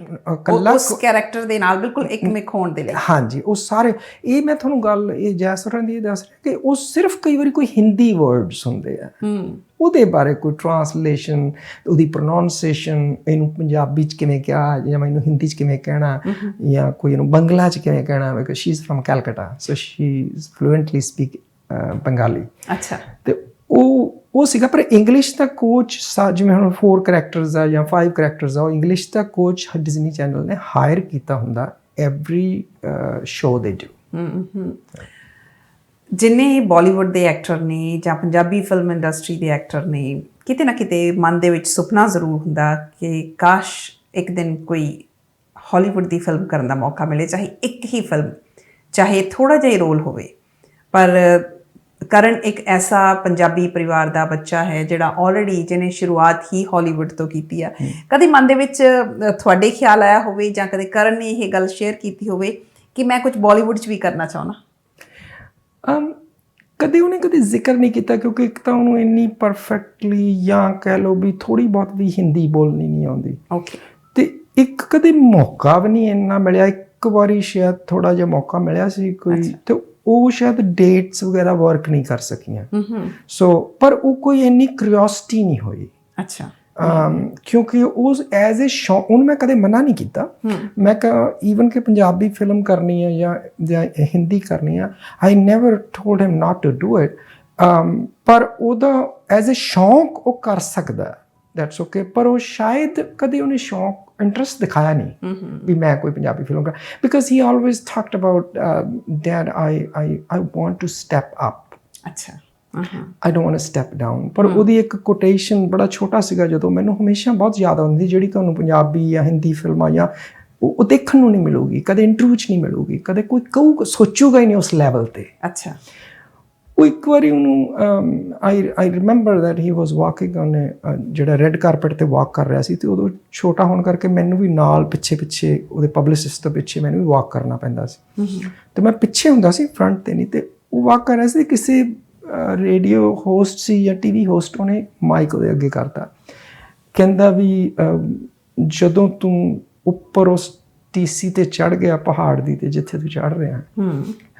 ਉਸ ਕੈਰੈਕਟਰ ਦੇ ਨਾਲ ਬਿਲਕੁਲ ਇੱਕਮਿਕ ਹੋਣ ਦੇ ਲਈ। ਹਾਂਜੀ, ਉਹ ਸਾਰੇ। ਇਹ ਮੈਂ ਤੁਹਾਨੂੰ ਗੱਲ ਇਹ ਜੈਸ ਹੋਰਾਂ ਦੀ ਦੱਸ ਰਿਹਾ ਕਿ ਉਹ ਸਿਰਫ ਕਈ ਵਾਰੀ ਕੋਈ ਹਿੰਦੀ ਵਰਡਸ ਹੁੰਦੇ ਆ, ਉਹਦੇ ਬਾਰੇ ਕੋਈ ਟਰਾਂਸਲੇਸ਼ਨ, ਉਹਦੀ ਪ੍ਰੋਨਾਂਸੀਏਸ਼ਨ, ਇਹਨੂੰ ਪੰਜਾਬੀ 'ਚ ਕਿਵੇਂ ਕਿਹਾ ਜਾਂ ਮੈਨੂੰ ਹਿੰਦੀ 'ਚ ਕਿਵੇਂ ਕਹਿਣਾ, ਜਾਂ ਕੋਈ ਇਹਨੂੰ ਬੰਗਲਾ 'ਚ ਕਿਵੇਂ ਕਹਿਣਾ, because she is from Calcutta, so she is fluently speak Bengali. ਅੱਛਾ। ਤੇ ਉਹ ਸੀਗਾ। ਪਰ ਇੰਗਲਿਸ਼ ਦਾ ਕੋਚ ਜਿਵੇਂ ਹੁਣ 4 ਕਰੈਕਟਰਸ ਆ ਜਾਂ 5 ਕਰੈਕਟਰਸ ਆ, ਉਹ ਇੰਗਲਿਸ਼ ਦਾ ਕੋਚ ਡਿਜ਼ਨੀ ਚੈਨਲ ਨੇ ਹਾਇਰ ਕੀਤਾ ਹੁੰਦਾ ਐਵਰੀ ਸ਼ੋ ਦੇ ਡੂ। ਜਿੰਨੇ ਬਾਲੀਵੁੱਡ ਦੇ ਐਕਟਰ ਨੇ ਜਾਂ ਪੰਜਾਬੀ ਫਿਲਮ ਇੰਡਸਟਰੀ ਦੇ ਐਕਟਰ ਨੇ, ਕਿਤੇ ਨਾ ਕਿਤੇ ਮਨ ਦੇ ਵਿੱਚ ਸੁਪਨਾ ਜ਼ਰੂਰ ਹੁੰਦਾ ਕਿ ਕਾਸ਼ ਇੱਕ ਦਿਨ ਕੋਈ ਹਾਲੀਵੁੱਡ ਦੀ ਫਿਲਮ ਕਰਨ ਦਾ ਮੌਕਾ ਮਿਲੇ, ਚਾਹੇ ਇੱਕ ਹੀ ਫਿਲਮ, ਚਾਹੇ ਥੋੜ੍ਹਾ ਜਿਹਾ ਹੀ ਰੋਲ ਹੋਵੇ। ਪਰ ਕਰਨ ਇੱਕ ਐਸਾ ਪੰਜਾਬੀ ਪਰਿਵਾਰ ਦਾ ਬੱਚਾ ਹੈ ਜਿਹੜਾ ਆਲਰੇਡੀ ਜਿਹਨੇ ਸ਼ੁਰੂਆਤ ਹੀ ਹਾਲੀਵੁੱਡ ਤੋਂ ਕੀਤੀ ਆ। ਕਦੇ ਮਨ ਦੇ ਵਿੱਚ ਤੁਹਾਡੇ ਖਿਆਲ ਆਇਆ ਹੋਵੇ ਜਾਂ ਕਦੇ ਕਰਨ ਨੇ ਇਹ ਗੱਲ ਸ਼ੇਅਰ ਕੀਤੀ ਹੋਵੇ ਕਿ ਮੈਂ ਕੁਝ ਬਾਲੀਵੁੱਡ 'ਚ ਵੀ ਕਰਨਾ ਚਾਹੁੰਦਾ? ਕਦੇ ਉਹਨੇ ਕਦੇ ਜ਼ਿਕਰ ਨਹੀਂ ਕੀਤਾ, ਕਿਉਂਕਿ ਇੱਕ ਤਾਂ ਉਹਨੂੰ ਇੰਨੀ ਪਰਫੈਕਟਲੀ ਜਾਂ ਕਹਿ ਲਓ ਵੀ ਥੋੜ੍ਹੀ ਬਹੁਤ ਵੀ ਹਿੰਦੀ ਬੋਲਣੀ ਨਹੀਂ ਆਉਂਦੀ। ਓਕੇ। ਤੇ ਇੱਕ ਕਦੇ ਮੌਕਾ ਵੀ ਨਹੀਂ ਇੰਨਾ ਮਿਲਿਆ। ਇੱਕ ਵਾਰੀ ਸ਼ਾਇਦ ਥੋੜ੍ਹਾ ਜਿਹਾ ਮੌਕਾ ਮਿਲਿਆ ਸੀ ਕੋਈ, ਤੇ ਉਹ ਸ਼ਾਇਦ ਡੇਟਸ ਵਗੈਰਾ ਵਰਕ ਨਹੀਂ ਕਰ ਸਕੀਆਂ। ਸੋ ਪਰ ਉਹ ਕੋਈ ਇੰਨੀ ਕਿਉਰਿਓਸਿਟੀ ਨਹੀਂ ਹੋਈ। ਅੱਛਾ। ਕਿਉਂਕਿ ਉਹ ਐਜ਼ ਏ ਸ਼ੌਕ, ਉਹਨੂੰ ਮੈਂ ਕਦੇ ਮਨਾ ਨਹੀਂ ਕੀਤਾ। ਮੈਂ ਈਵਨ ਕਿ ਪੰਜਾਬੀ ਫਿਲਮ ਕਰਨੀ ਹੈ ਜਾਂ ਹਿੰਦੀ ਕਰਨੀ ਆ, I never told him not to do it. ਪਰ ਉਹਦਾ ਐਜ਼ ਏ ਸ਼ੌਕ ਉਹ ਕਰ ਸਕਦਾ, ਦੈਟਸ ਓਕੇ। ਪਰ ਉਹ ਸ਼ਾਇਦ ਕਦੇ ਉਹਨੇ ਸ਼ੌਕ ਇੰਟਰਸਟ ਦਿਖਾਇਆ ਨਹੀਂ ਵੀ ਮੈਂ ਕੋਈ ਪੰਜਾਬੀ ਫਿਲਮ ਕਰਾਂ, because he always talked about dad I want to step up. ਅੱਛਾ। I don't want to step down. ਪਰ ਉਹਦੀ ਇੱਕ ਕੋਟੇਸ਼ਨ ਬੜਾ ਛੋਟਾ ਸੀਗਾ ਜਦੋਂ, ਮੈਨੂੰ ਹਮੇਸ਼ਾ ਬਹੁਤ ਯਾਦ ਆਉਂਦੀ, ਜਿਹੜੀ ਤੁਹਾਨੂੰ ਪੰਜਾਬੀ ਜਾਂ ਹਿੰਦੀ ਫਿਲਮਾਂ ਜਾਂ ਉਹ ਦੇਖਣ ਨੂੰ ਨਹੀਂ ਮਿਲੂਗੀ, ਕਦੇ ਇੰਟਰਵਿਊ 'ਚ ਨਹੀਂ ਮਿਲੂਗੀ, ਕਦੇ ਕੋਈ ਸੋਚੂਗਾ ਹੀ ਨਹੀਂ ਉਸ ਲੈਵਲ 'ਤੇ। ਅੱਛਾ। ਉਹ ਇੱਕ ਵਾਰੀ ਉਹਨੂੰ I remember that he was walking on ਜਿਹੜਾ ਰੈੱਡ ਕਾਰਪਟ 'ਤੇ ਵਾਕ ਕਰ ਰਿਹਾ ਸੀ, ਅਤੇ ਉਦੋਂ ਛੋਟਾ ਹੋਣ ਕਰਕੇ ਮੈਨੂੰ ਵੀ ਨਾਲ ਪਿੱਛੇ ਉਹਦੇ ਪਬਲਿਸਿਸਟ ਤੋਂ ਪਿੱਛੇ ਮੈਨੂੰ ਵੀ ਵਾਕ ਕਰਨਾ ਪੈਂਦਾ ਸੀ। ਅਤੇ ਮੈਂ ਪਿੱਛੇ ਹੁੰਦਾ ਸੀ, ਫਰੰਟ 'ਤੇ ਨਹੀਂ। ਅਤੇ ਉਹ ਵਾਕ ਕਰ ਰਿਹਾ ਸੀ, ਕਿਸੇ ਰੇਡੀਓ ਹੋਸਟ ਸੀ ਜਾਂ TV ਹੋਸਟ, ਉਹਨੇ ਮਾਈਕ ਉਹਦੇ ਅੱਗੇ ਕਰਤਾ, ਕਹਿੰਦਾ ਵੀ ਜਦੋਂ ਤੂੰ ਉੱਪਰ ਉਸ TC 'ਤੇ ਚੜ੍ਹ ਗਿਆ ਪਹਾੜ ਦੀ, ਤੇ ਜਿੱਥੇ ਤੂੰ ਚੜ੍ਹ ਰਿਹਾ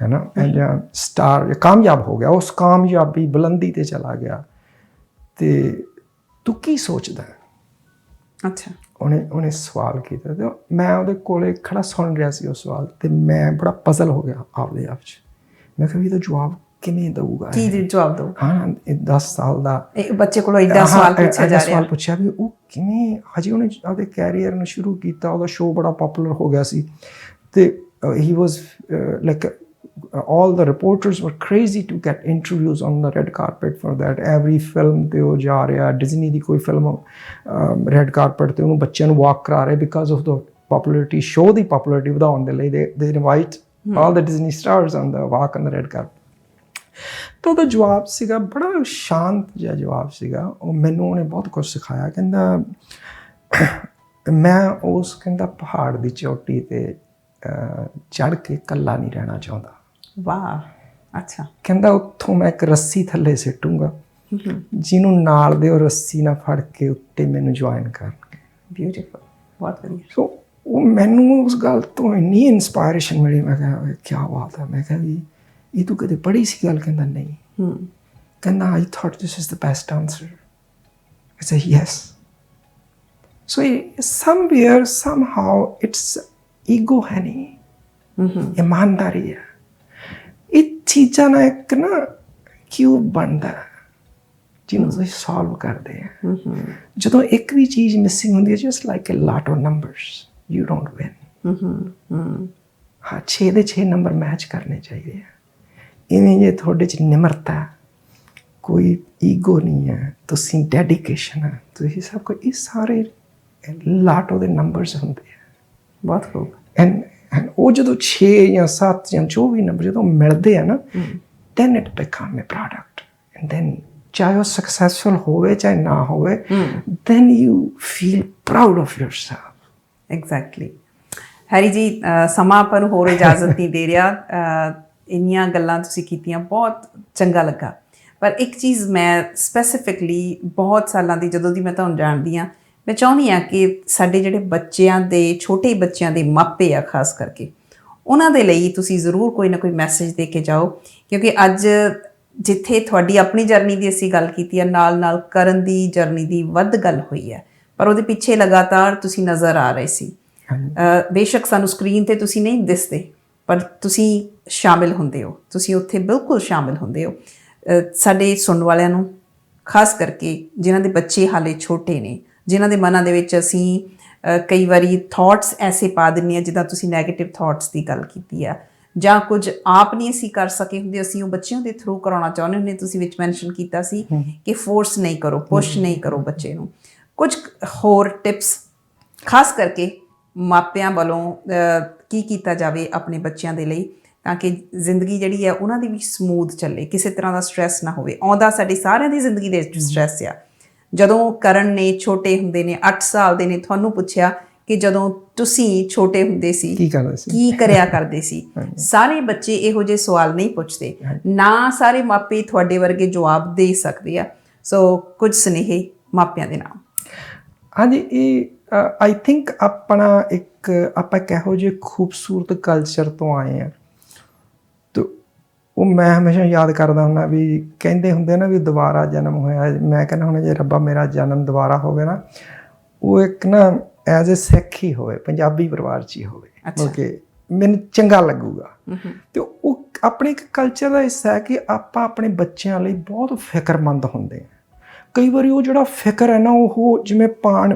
ਹੈ ਨਾ, ਜਾਂ ਸਟਾਰ ਕਾਮਯਾਬ ਹੋ ਗਿਆ, ਉਸ ਕਾਮਯਾਬੀ ਬੁਲੰਦੀ 'ਤੇ ਚਲਾ ਗਿਆ, ਤੇ ਤੂੰ ਕੀ ਸੋਚਦਾ? ਅੱਛਾ। ਉਹਨੇ ਸਵਾਲ ਕੀਤਾ, ਤੇ ਮੈਂ ਉਹਦੇ ਕੋਲੇ ਖੜਾ ਸੁਣ ਰਿਹਾ ਸੀ ਉਹ ਸਵਾਲ, ਤੇ ਮੈਂ ਬੜਾ ਪਜ਼ਲ ਹੋ ਗਿਆ ਆਪਦੇ ਆਪ 'ਚ। ਮੈਂ ਕਿਹਾ ਵੀ ਇਹਦਾ ਜਵਾਬ ਕਿਵੇਂ ਦਊਗਾ ਕੀ ਜਵਾਬ ਦਿਓ? ਹਾਂ, ਇਹ 10 ਸਾਲ ਦਾ ਇਹ ਬੱਚੇ ਕੋਲੋਂ ਏਡਾ ਸਵਾਲ ਪੁੱਛਿਆ ਜਾ ਰਿਹਾ। ਸਵਾਲ ਪੁੱਛਿਆ ਵੀ ਉਹ ਕਿਵੇਂ, ਹਜੇ ਉਹਨੇ ਆਪਦੇ ਕੈਰੀਅਰ ਨੂੰ ਸ਼ੁਰੂ ਕੀਤਾ, ਉਹਦਾ ਸ਼ੋਅ ਬੜਾ ਪਪੂਲਰ ਹੋ ਗਿਆ ਸੀ ਤੇ he was like all the reporters were crazy to get interviews on the red carpet for that. Every film ਤੇ ਉਹ ਜਾ ਰਿਹਾ, ਡਿਜ਼ਨੀ ਦੀ ਕੋਈ ਫਿਲਮ ਰੈਡ ਕਾਰਪਟ ਤੇ ਉਹਨੂੰ ਬੱਚਿਆਂ ਨੂੰ ਵਾਕ ਕਰਾ ਰਹੇ because of the popularity, show the popularity ਵਧਾਉਣ ਦੇ ਲਈ they invite all the Disney stars on the walk on the red carpet. ਤਾਂ ਉਹਦਾ ਜਵਾਬ ਸੀਗਾ ਬੜਾ ਸ਼ਾਂਤ ਜਿਹਾ ਜਵਾਬ ਸੀਗਾ। ਉਹ ਮੈਨੂੰ ਉਹਨੇ ਬਹੁਤ ਕੁਝ ਸਿਖਾਇਆ। ਕਹਿੰਦਾ ਮੈਂ ਉਸ ਕਹਿੰਦਾ ਪਹਾੜ ਦੀ ਚੋਟੀ ਤੇ ਚੜ੍ਹ ਕੇ ਇਕੱਲਾ ਨਹੀਂ ਰਹਿਣਾ ਚਾਹੁੰਦਾ। ਵਾਹ, ਅੱਛਾ। ਕਹਿੰਦਾ ਉੱਥੋਂ ਮੈਂ ਇੱਕ ਰੱਸੀ ਥੱਲੇ ਸਿੱਟੂੰਗਾ, ਜਿਹਨੂੰ ਨਾਲ ਦੇ ਉਹ ਰੱਸੀ ਨਾਲ ਫੜ ਕੇ ਉੱਤੇ ਮੈਨੂੰ ਜੁਆਇਨ ਕਰਨਗੇ। ਬਿਊਟੀਫੁਲ, ਬਹੁਤ ਵਧੀਆ। ਸੋ ਉਹ ਮੈਨੂੰ ਉਸ ਗੱਲ ਤੋਂ ਇੰਨੀ ਇੰਸਪਾਇਰੇਸ਼ਨ ਮਿਲੀ। ਮੈਂ ਕਿਹਾ ਕੀ ਬਾਤ ਹੈ। ਮੈਂ ਕਿਹਾ ਵੀ ਇਹ ਤੂੰ ਕਦੇ ਪੜ੍ਹੀ ਸੀ ਗੱਲ? ਕਹਿੰਦਾ ਨਹੀਂ। ਕਹਿੰਦਾ I thought this is the best answer. I said yes. So somewhere, somehow it's ego ਹੈ ਨਹੀਂ, ਇਮਾਨਦਾਰੀ ਹੈ। ਇਹ ਚੀਜ਼ਾਂ ਨਾਲ ਇੱਕ ਨਾ ਕਿਊਬ ਬਣਦਾ ਜਿਹਨੂੰ ਤੁਸੀਂ ਸੋਲਵ ਕਰਦੇ ਆ। ਜਦੋਂ ਇੱਕ ਵੀ ਚੀਜ਼ ਮਿਸਿੰਗ ਹੁੰਦੀ ਹੈ, just like a lot of numbers, you don't win. ਹਾਂ, 6 ਦੇ 6 ਨੰਬਰ ਮੈਚ ਕਰਨੇ ਚਾਹੀਦੇ ਆ। ਇਵੇਂ ਜੇ ਤੁਹਾਡੇ 'ਚ ਨਿਮਰਤਾ, ਕੋਈ ਈਗੋ ਨਹੀਂ ਹੈ, ਤੁਸੀਂ ਡੈਡੀਕੇਸ਼ਨ ਹੈ, ਤੁਸੀਂ ਸਭ ਕੁਝ, ਇਹ ਸਾਰੇ ਲਾਟੋ ਦੇ ਨੰਬਰਸ ਹੁੰਦੇ ਆ। ਬਹੁਤ ਖੂਬ। ਐਂਡ ਉਹ ਜਦੋਂ 6 ਜਾਂ 7 ਜਾਂ ਜੋ ਵੀ ਨੰਬਰ ਜਦੋਂ ਮਿਲਦੇ ਆ ਨਾ, then it become a product. And then ਚਾਹੇ ਉਹ ਸਕਸੈਸਫੁਲ ਹੋਵੇ ਚਾਹੇ ਨਾ ਹੋਵੇ, then you feel proud of yourself. Exactly. Harry ਜੀ, ਸਮਾਂ ਆਪਾਂ ਨੂੰ ਹੋਰ ਇਜਾਜ਼ਤ ਨਹੀਂ ਦੇ ਰਿਹਾ। ਇੰਨੀਆਂ ਗੱਲਾਂ ਤੁਸੀਂ ਕੀਤੀਆਂ, ਬਹੁਤ ਚੰਗਾ ਲੱਗਾ। ਪਰ ਇੱਕ ਚੀਜ਼ ਮੈਂ ਸਪੈਸੀਫਿਕਲੀ ਬਹੁਤ ਸਾਲਾਂ ਦੀ ਜਦੋਂ ਦੀ ਮੈਂ ਤੁਹਾਨੂੰ ਜਾਣਦੀ ਹਾਂ, ਮੈਂ ਚਾਹੁੰਦੀ ਹਾਂ ਕਿ ਸਾਡੇ ਜਿਹੜੇ ਬੱਚਿਆਂ ਦੇ, ਛੋਟੇ ਬੱਚਿਆਂ ਦੇ ਮਾਪੇ ਆ ਖਾਸ ਕਰਕੇ, ਉਹਨਾਂ ਦੇ ਲਈ ਤੁਸੀਂ ਜ਼ਰੂਰ ਕੋਈ ਨਾ ਕੋਈ ਮੈਸੇਜ ਦੇ ਕੇ ਜਾਓ। ਕਿਉਂਕਿ ਅੱਜ ਜਿੱਥੇ ਤੁਹਾਡੀ ਆਪਣੀ ਜਰਨੀ ਦੀ ਅਸੀਂ ਗੱਲ ਕੀਤੀ ਹੈ, ਨਾਲ ਨਾਲ ਕਰਨ ਦੀ ਜਰਨੀ ਦੀ ਵੱਧ ਗੱਲ ਹੋਈ ਹੈ, ਪਰ ਉਹਦੇ ਪਿੱਛੇ ਲਗਾਤਾਰ ਤੁਸੀਂ ਨਜ਼ਰ ਆ ਰਹੇ ਸੀ। ਬੇਸ਼ੱਕ ਸਾਨੂੰ ਸਕਰੀਨ 'ਤੇ ਤੁਸੀਂ ਨਹੀਂ ਦਿਸਦੇ, ਪਰ ਤੁਸੀਂ ਸ਼ਾਮਿਲ ਹੁੰਦੇ ਹੋ, ਤੁਸੀਂ ਉੱਥੇ ਬਿਲਕੁਲ ਸ਼ਾਮਿਲ ਹੁੰਦੇ ਹੋ। ਸਾਡੇ ਸੁਣਨ ਵਾਲਿਆਂ ਨੂੰ, ਖਾਸ ਕਰਕੇ ਜਿਨ੍ਹਾਂ ਦੇ ਬੱਚੇ ਹਾਲੇ ਛੋਟੇ ਨੇ, ਜਿਨ੍ਹਾਂ ਦੇ ਮਨਾਂ ਦੇ ਵਿੱਚ ਅਸੀਂ ਕਈ ਵਾਰੀ ਥਾਟਸ ਐਸੇ ਪਾ ਦਿੰਦੇ ਹਾਂ, ਜਿੱਦਾਂ ਤੁਸੀਂ ਨੈਗੇਟਿਵ ਥਾਟਸ ਦੀ ਗੱਲ ਕੀਤੀ ਆ, ਜਾਂ ਕੁਝ ਆਪ ਨਹੀਂ ਅਸੀਂ ਕਰ ਸਕੇ ਹੁੰਦੇ, ਅਸੀਂ ਉਹ ਬੱਚਿਆਂ ਦੇ ਥਰੂ ਕਰਾਉਣਾ ਚਾਹੁੰਦੇ ਹੁੰਦੇ। ਤੁਸੀਂ ਵਿੱਚ ਮੈਂਸ਼ਨ ਕੀਤਾ ਸੀ ਕਿ ਫੋਰਸ ਨਹੀਂ ਕਰੋ, ਪੁਸ਼ ਨਹੀਂ ਕਰੋ ਬੱਚੇ ਨੂੰ। ਕੁਝ ਹੋਰ ਟਿਪਸ ਖਾਸ ਕਰਕੇ ਮਾਪਿਆਂ ਵੱਲੋਂ ਕੀ ਕੀਤਾ ਜਾਵੇ ਆਪਣੇ ਬੱਚਿਆਂ ਦੇ ਲਈ, ਤਾਂ ਕਿ ਜ਼ਿੰਦਗੀ ਜਿਹੜੀ ਹੈ ਉਹਨਾਂ ਦੀ ਵੀ ਸਮੂਥ ਚੱਲੇ, ਕਿਸੇ ਤਰ੍ਹਾਂ ਦਾ ਸਟ੍ਰੈਸ ਨਾ ਹੋਵੇ। ਆਉਂਦਾ ਸਾਡੀ ਸਾਰਿਆਂ ਦੀ ਜ਼ਿੰਦਗੀ ਦੇ ਸਟ੍ਰੈਸ ਆ। ਜਦੋਂ ਕਰਨ ਨੇ, ਛੋਟੇ ਹੁੰਦੇ ਨੇ, 8 ਸਾਲ ਦੇ ਨੇ, ਤੁਹਾਨੂੰ ਪੁੱਛਿਆ ਕਿ ਜਦੋਂ ਤੁਸੀਂ ਛੋਟੇ ਹੁੰਦੇ ਸੀ ਕੀ ਕਰਿਆ ਕਰਦੇ ਸੀ, ਸਾਰੇ ਬੱਚੇ ਇਹੋ ਜਿਹੇ ਸਵਾਲ ਨਹੀਂ ਪੁੱਛਦੇ, ਨਾ ਸਾਰੇ ਮਾਪੇ ਤੁਹਾਡੇ ਵਰਗੇ ਜਵਾਬ ਦੇ ਸਕਦੇ ਆ। ਸੋ ਕੁਝ ਸੁਨੇਹੇ ਮਾਪਿਆਂ ਦੇ ਨਾਮ। ਹਾਂਜੀ, ਇਹ ਆਈ ਥਿੰਕ ਆਪਾਂ ਕਿਹੋ ਜਿਹੇ ਖੂਬਸੂਰਤ ਕਲਚਰ ਤੋਂ ਆਏ ਹਾਂ। ਤੇ ਉਹ ਮੈਂ ਹਮੇਸ਼ਾ ਯਾਦ ਕਰਦਾ ਹੁੰਦਾ ਵੀ ਕਹਿੰਦੇ ਹੁੰਦੇ ਨਾ ਵੀ ਦੁਬਾਰਾ ਜਨਮ ਹੋਇਆ। ਮੈਂ ਕਹਿੰਦਾ ਹੁਣ ਜੇ ਰੱਬਾ ਮੇਰਾ ਜਨਮ ਦੁਬਾਰਾ ਹੋਵੇ ਨਾ, ਉਹ ਇੱਕ ਨਾ ਐਜ਼ ਏ ਸਿੱਖ ਹੀ ਹੋਵੇ, ਪੰਜਾਬੀ ਪਰਿਵਾਰ 'ਚ ਹੀ ਹੋਵੇ, ਕਿਉਂਕਿ ਮੈਨੂੰ ਚੰਗਾ ਲੱਗੂਗਾ। ਤੇ ਉਹ ਆਪਣੇ ਇੱਕ ਕਲਚਰ ਦਾ ਹਿੱਸਾ ਹੈ ਕਿ ਆਪਾਂ ਆਪਣੇ ਬੱਚਿਆਂ ਲਈ ਬਹੁਤ ਫਿਕਰਮੰਦ ਹੁੰਦੇ ਹਾਂ। ਕਈ ਵਾਰੀ ਉਹ ਜਿਹੜਾ ਫਿਕਰ ਹੈ ਨਾ, ਉਹ ਜਿਵੇਂ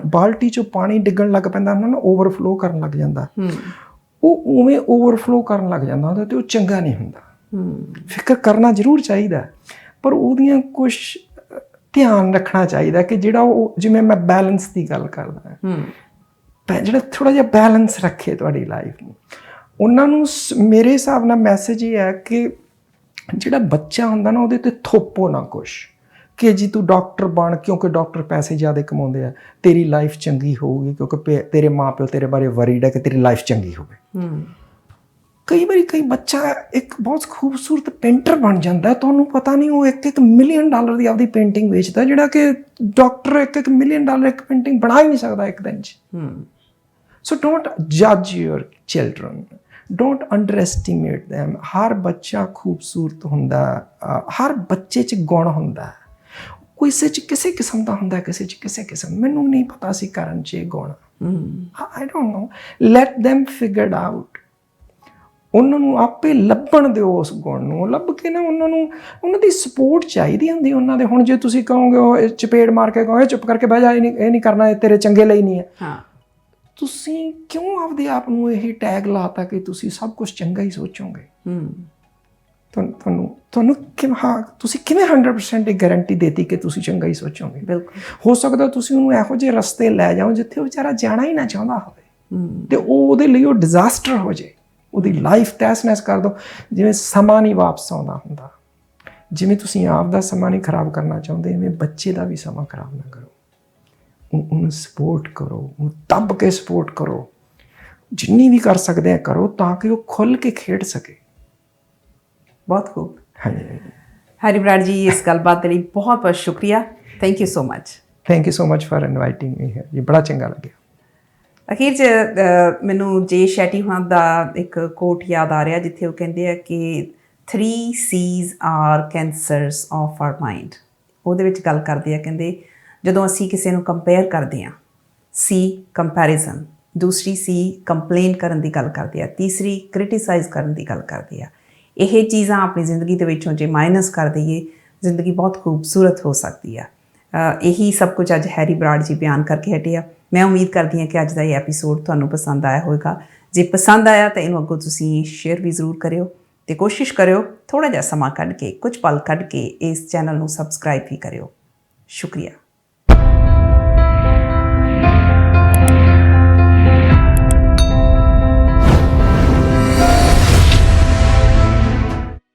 ਬਾਲਟੀ 'ਚੋਂ ਪਾਣੀ ਡਿੱਗਣ ਲੱਗ ਪੈਂਦਾ ਹੁੰਦਾ ਨਾ, ਓਵਰਫਲੋ ਕਰਨ ਲੱਗ ਜਾਂਦਾ, ਉਹ ਉਵੇਂ ਓਵਰਫਲੋ ਕਰਨ ਲੱਗ ਜਾਂਦਾ ਹੁੰਦਾ, ਅਤੇ ਉਹ ਚੰਗਾ ਨਹੀਂ ਹੁੰਦਾ। ਫਿਕਰ ਕਰਨਾ ਜ਼ਰੂਰ ਚਾਹੀਦਾ, ਪਰ ਉਹਦੀਆਂ ਕੁਛ ਧਿਆਨ ਰੱਖਣਾ ਚਾਹੀਦਾ ਕਿ ਜਿਹੜਾ ਉਹ, ਜਿਵੇਂ ਮੈਂ ਬੈਲੈਂਸ ਦੀ ਗੱਲ ਕਰਦਾ, ਜਿਹੜਾ ਥੋੜ੍ਹਾ ਜਿਹਾ ਬੈਲੈਂਸ ਰੱਖੇ ਤੁਹਾਡੀ ਲਾਈਫ ਨੂੰ। ਉਹਨਾਂ ਨੂੰ ਮੇਰੇ ਹਿਸਾਬ ਨਾਲ ਮੈਸੇਜ ਇਹ ਹੈ ਕਿ ਜਿਹੜਾ ਬੱਚਾ ਹੁੰਦਾ ਨਾ, ਉਹਦੇ 'ਤੇ ਥੋਪੋ ਨਾ ਕੁਛ ਕਿ ਜੀ ਤੂੰ ਡਾਕਟਰ ਬਣ, ਕਿਉਂਕਿ ਡਾਕਟਰ ਪੈਸੇ ਜ਼ਿਆਦਾ ਕਮਾਉਂਦੇ ਆ, ਤੇਰੀ ਲਾਈਫ ਚੰਗੀ ਹੋਊਗੀ ਕਿਉਂਕਿ ਤੇਰੇ ਮਾਂ ਪਿਓ ਤੇਰੇ ਬਾਰੇ ਵਰੀਡ ਹੈ ਕਿ ਤੇਰੀ ਲਾਈਫ ਚੰਗੀ ਹੋਵੇ। ਕਈ ਵਾਰੀ ਬੱਚਾ ਇੱਕ ਬਹੁਤ ਖੂਬਸੂਰਤ ਪੇਂਟਰ ਬਣ ਜਾਂਦਾ, ਤੁਹਾਨੂੰ ਪਤਾ ਨਹੀਂ ਉਹ $1 ਮਿਲੀਅਨ ਦੀ ਆਪਦੀ ਪੇਂਟਿੰਗ ਵੇਚਦਾ, ਜਿਹੜਾ ਕਿ ਡਾਕਟਰ $1 ਮਿਲੀਅਨ ਇੱਕ ਪੇਂਟਿੰਗ ਬਣਾ ਹੀ ਨਹੀਂ ਸਕਦਾ ਇੱਕ ਦਿਨ 'ਚ। ਸੋ ਡੋਂਟ ਜੱਜ your children, don't underestimate them. ਹਰ ਬੱਚਾ ਖੂਬਸੂਰਤ ਹੁੰਦਾ, ਹਰ ਬੱਚੇ 'ਚ ਗੁਣ ਹੁੰਦਾ, ਕਿਸੇ 'ਚ ਕਿਸੇ ਕਿਸਮ ਦਾ ਹੁੰਦਾ, ਕਿਸੇ 'ਚ ਕਿਸੇ ਕਿਸਮ। ਮੈਨੂੰ ਨਹੀਂ ਪਤਾ ਸੀ ਕਰਨ 'ਚ ਇਹ ਗੁਣ, I don't know, let them figured out. ਉਹਨਾਂ ਨੂੰ ਆਪੇ ਲੱਭਣ ਦਿਓ ਉਸ ਗੁਣ ਨੂੰ। ਲੱਭ ਕੇ ਨਾ ਉਹਨਾਂ ਨੂੰ ਉਹਨਾਂ ਦੀ ਸਪੋਰਟ ਚਾਹੀਦੀ ਹੁੰਦੀ ਉਹਨਾਂ ਦੇ। ਹੁਣ ਜੇ ਤੁਸੀਂ ਕਹੋਗੇ ਉਹ ਚਪੇੜ ਮਾਰ ਕੇ ਕਹੋਗੇ ਚੁੱਪ ਕਰਕੇ ਬਹਿ ਜਾ, ਇਹ ਨਹੀਂ ਕਰਨਾ, ਇਹ ਤੇਰੇ ਚੰਗੇ ਲਈ ਨਹੀਂ ਹੈ, ਹਾਂ, ਤੁਸੀਂ ਕਿਉਂ ਆਪਦੇ ਆਪ ਨੂੰ ਇਹ ਟੈਗ ਲਾਤਾ ਕਿ ਤੁਸੀਂ ਸਭ ਕੁਝ ਚੰਗਾ ਹੀ ਸੋਚੋਗੇ? ਤੁਹਾਨੂੰ ਕਿਵੇਂ, ਹਾਂ ਤੁਸੀਂ ਕਿਵੇਂ 100% ਇੱਕ ਗਾਰੰਟੀ ਦੇਤੀ ਕਿ ਤੁਸੀਂ ਚੰਗਾ ਹੀ ਸੋਚੋਗੇ? ਬਿਲਕੁਲ। ਹੋ ਸਕਦਾ ਤੁਸੀਂ ਉਹਨੂੰ ਇਹੋ ਜਿਹੇ ਰਸਤੇ ਲੈ ਜਾਓ ਜਿੱਥੇ ਉਹ ਵਿਚਾਰਾ ਜਾਣਾ ਹੀ ਨਾ ਚਾਹੁੰਦਾ ਹੋਵੇ, ਤੇ ਉਹਦੇ ਲਈ ਉਹ ਡਿਜ਼ਾਸਟਰ ਹੋ ਜਾਏ, ਉਹਦੀ ਲਾਈਫ ਤਹਿਸ-ਨਹਿਸ ਕਰ ਦਿਓ। ਜਿਵੇਂ ਸਮਾਂ ਨਹੀਂ ਵਾਪਸ ਆਉਂਦਾ ਹੁੰਦਾ, ਜਿਵੇਂ ਤੁਸੀਂ ਆਪ ਦਾ ਸਮਾਂ ਨਹੀਂ ਖਰਾਬ ਕਰਨਾ ਚਾਹੁੰਦੇ, ਇਵੇਂ ਬੱਚੇ ਦਾ ਵੀ ਸਮਾਂ ਖਰਾਬ ਨਾ ਕਰੋ। ਉਹਨੂੰ ਸਪੋਰਟ ਕਰੋ, ਉਹਨੂੰ ਦੱਬ ਕੇ ਸਪੋਰਟ ਕਰੋ, ਜਿੰਨੀ ਵੀ ਕਰ ਸਕਦੇ ਆ ਕਰੋ, ਤਾਂ ਕਿ ਉਹ ਖੁੱਲ੍ਹ ਕੇ ਖੇਡ ਸਕੇ। ਬਹੁਤ ਖੂਬ। ਹਾਂਜੀ, ਹੈਰੀ ਬਰਾੜ ਜੀ, ਇਸ ਗੱਲਬਾਤ ਦੇ ਲਈ ਬਹੁਤ ਬਹੁਤ ਸ਼ੁਕਰੀਆ। Thank you so much. Thank you so much for inviting me hair ਜੀ, ਬੜਾ ਚੰਗਾ ਲੱਗਿਆ। ਅਖੀਰ 'ਚ ਮੈਨੂੰ ਜੇ ਸ਼ੈਟੀ ਹੁਣਾਂ ਦਾ ਇੱਕ ਕੋਟ ਯਾਦ ਆ ਰਿਹਾ, ਜਿੱਥੇ ਉਹ ਕਹਿੰਦੇ ਆ ਕਿ 3 C's are cancers of our mind. ਉਹਦੇ ਵਿੱਚ ਗੱਲ ਕਰਦੇ ਆ, ਕਹਿੰਦੇ ਜਦੋਂ ਅਸੀਂ ਕਿਸੇ ਨੂੰ ਕੰਪੇਅਰ ਕਰਦੇ ਹਾਂ, C ਕੰਪੈਰੀਜ਼ਨ, ਦੂਸਰੀ C ਕੰਪਲੇਨ ਕਰਨ ਦੀ ਗੱਲ ਕਰਦੇ ਆ, ਤੀਸਰੀ ਕ੍ਰਿਟੀਸਾਈਜ਼ ਕਰਨ ਦੀ ਗੱਲ ਕਰਦੇ ਆ। ਇਹ ਚੀਜ਼ਾਂ ਆਪਣੀ ਜ਼ਿੰਦਗੀ ਦੇ ਵਿੱਚੋਂ ਜੇ ਮਾਈਨਸ ਕਰ ਦਈਏ, ਜ਼ਿੰਦਗੀ ਬਹੁਤ ਖੂਬਸੂਰਤ ਹੋ ਸਕਦੀ ਆ। ਇਹੀ ਸਭ ਕੁਝ ਅੱਜ ਹੈਰੀ ਬਰਾੜ ਜੀ ਬਿਆਨ ਕਰਕੇ ਹਟੇ ਆ। ਮੈਂ ਉਮੀਦ ਕਰਦੀ ਹਾਂ ਕਿ ਅੱਜ ਦਾ ਇਹ ਐਪੀਸੋਡ ਤੁਹਾਨੂੰ ਪਸੰਦ ਆਇਆ ਹੋਵੇਗਾ। ਜੇ ਪਸੰਦ ਆਇਆ ਤਾਂ ਇਹਨੂੰ ਅੱਗੋਂ ਤੁਸੀਂ ਸ਼ੇਅਰ ਵੀ ਜ਼ਰੂਰ ਕਰਿਓ, ਅਤੇ ਕੋਸ਼ਿਸ਼ ਕਰਿਓ ਥੋੜ੍ਹਾ ਜਿਹਾ ਸਮਾਂ ਕੱਢ ਕੇ, ਕੁਝ ਪਲ ਕੱਢ ਕੇ ਇਸ ਚੈਨਲ ਨੂੰ ਸਬਸਕ੍ਰਾਈਬ ਵੀ ਕਰਿਓ। ਸ਼ੁਕਰੀਆ।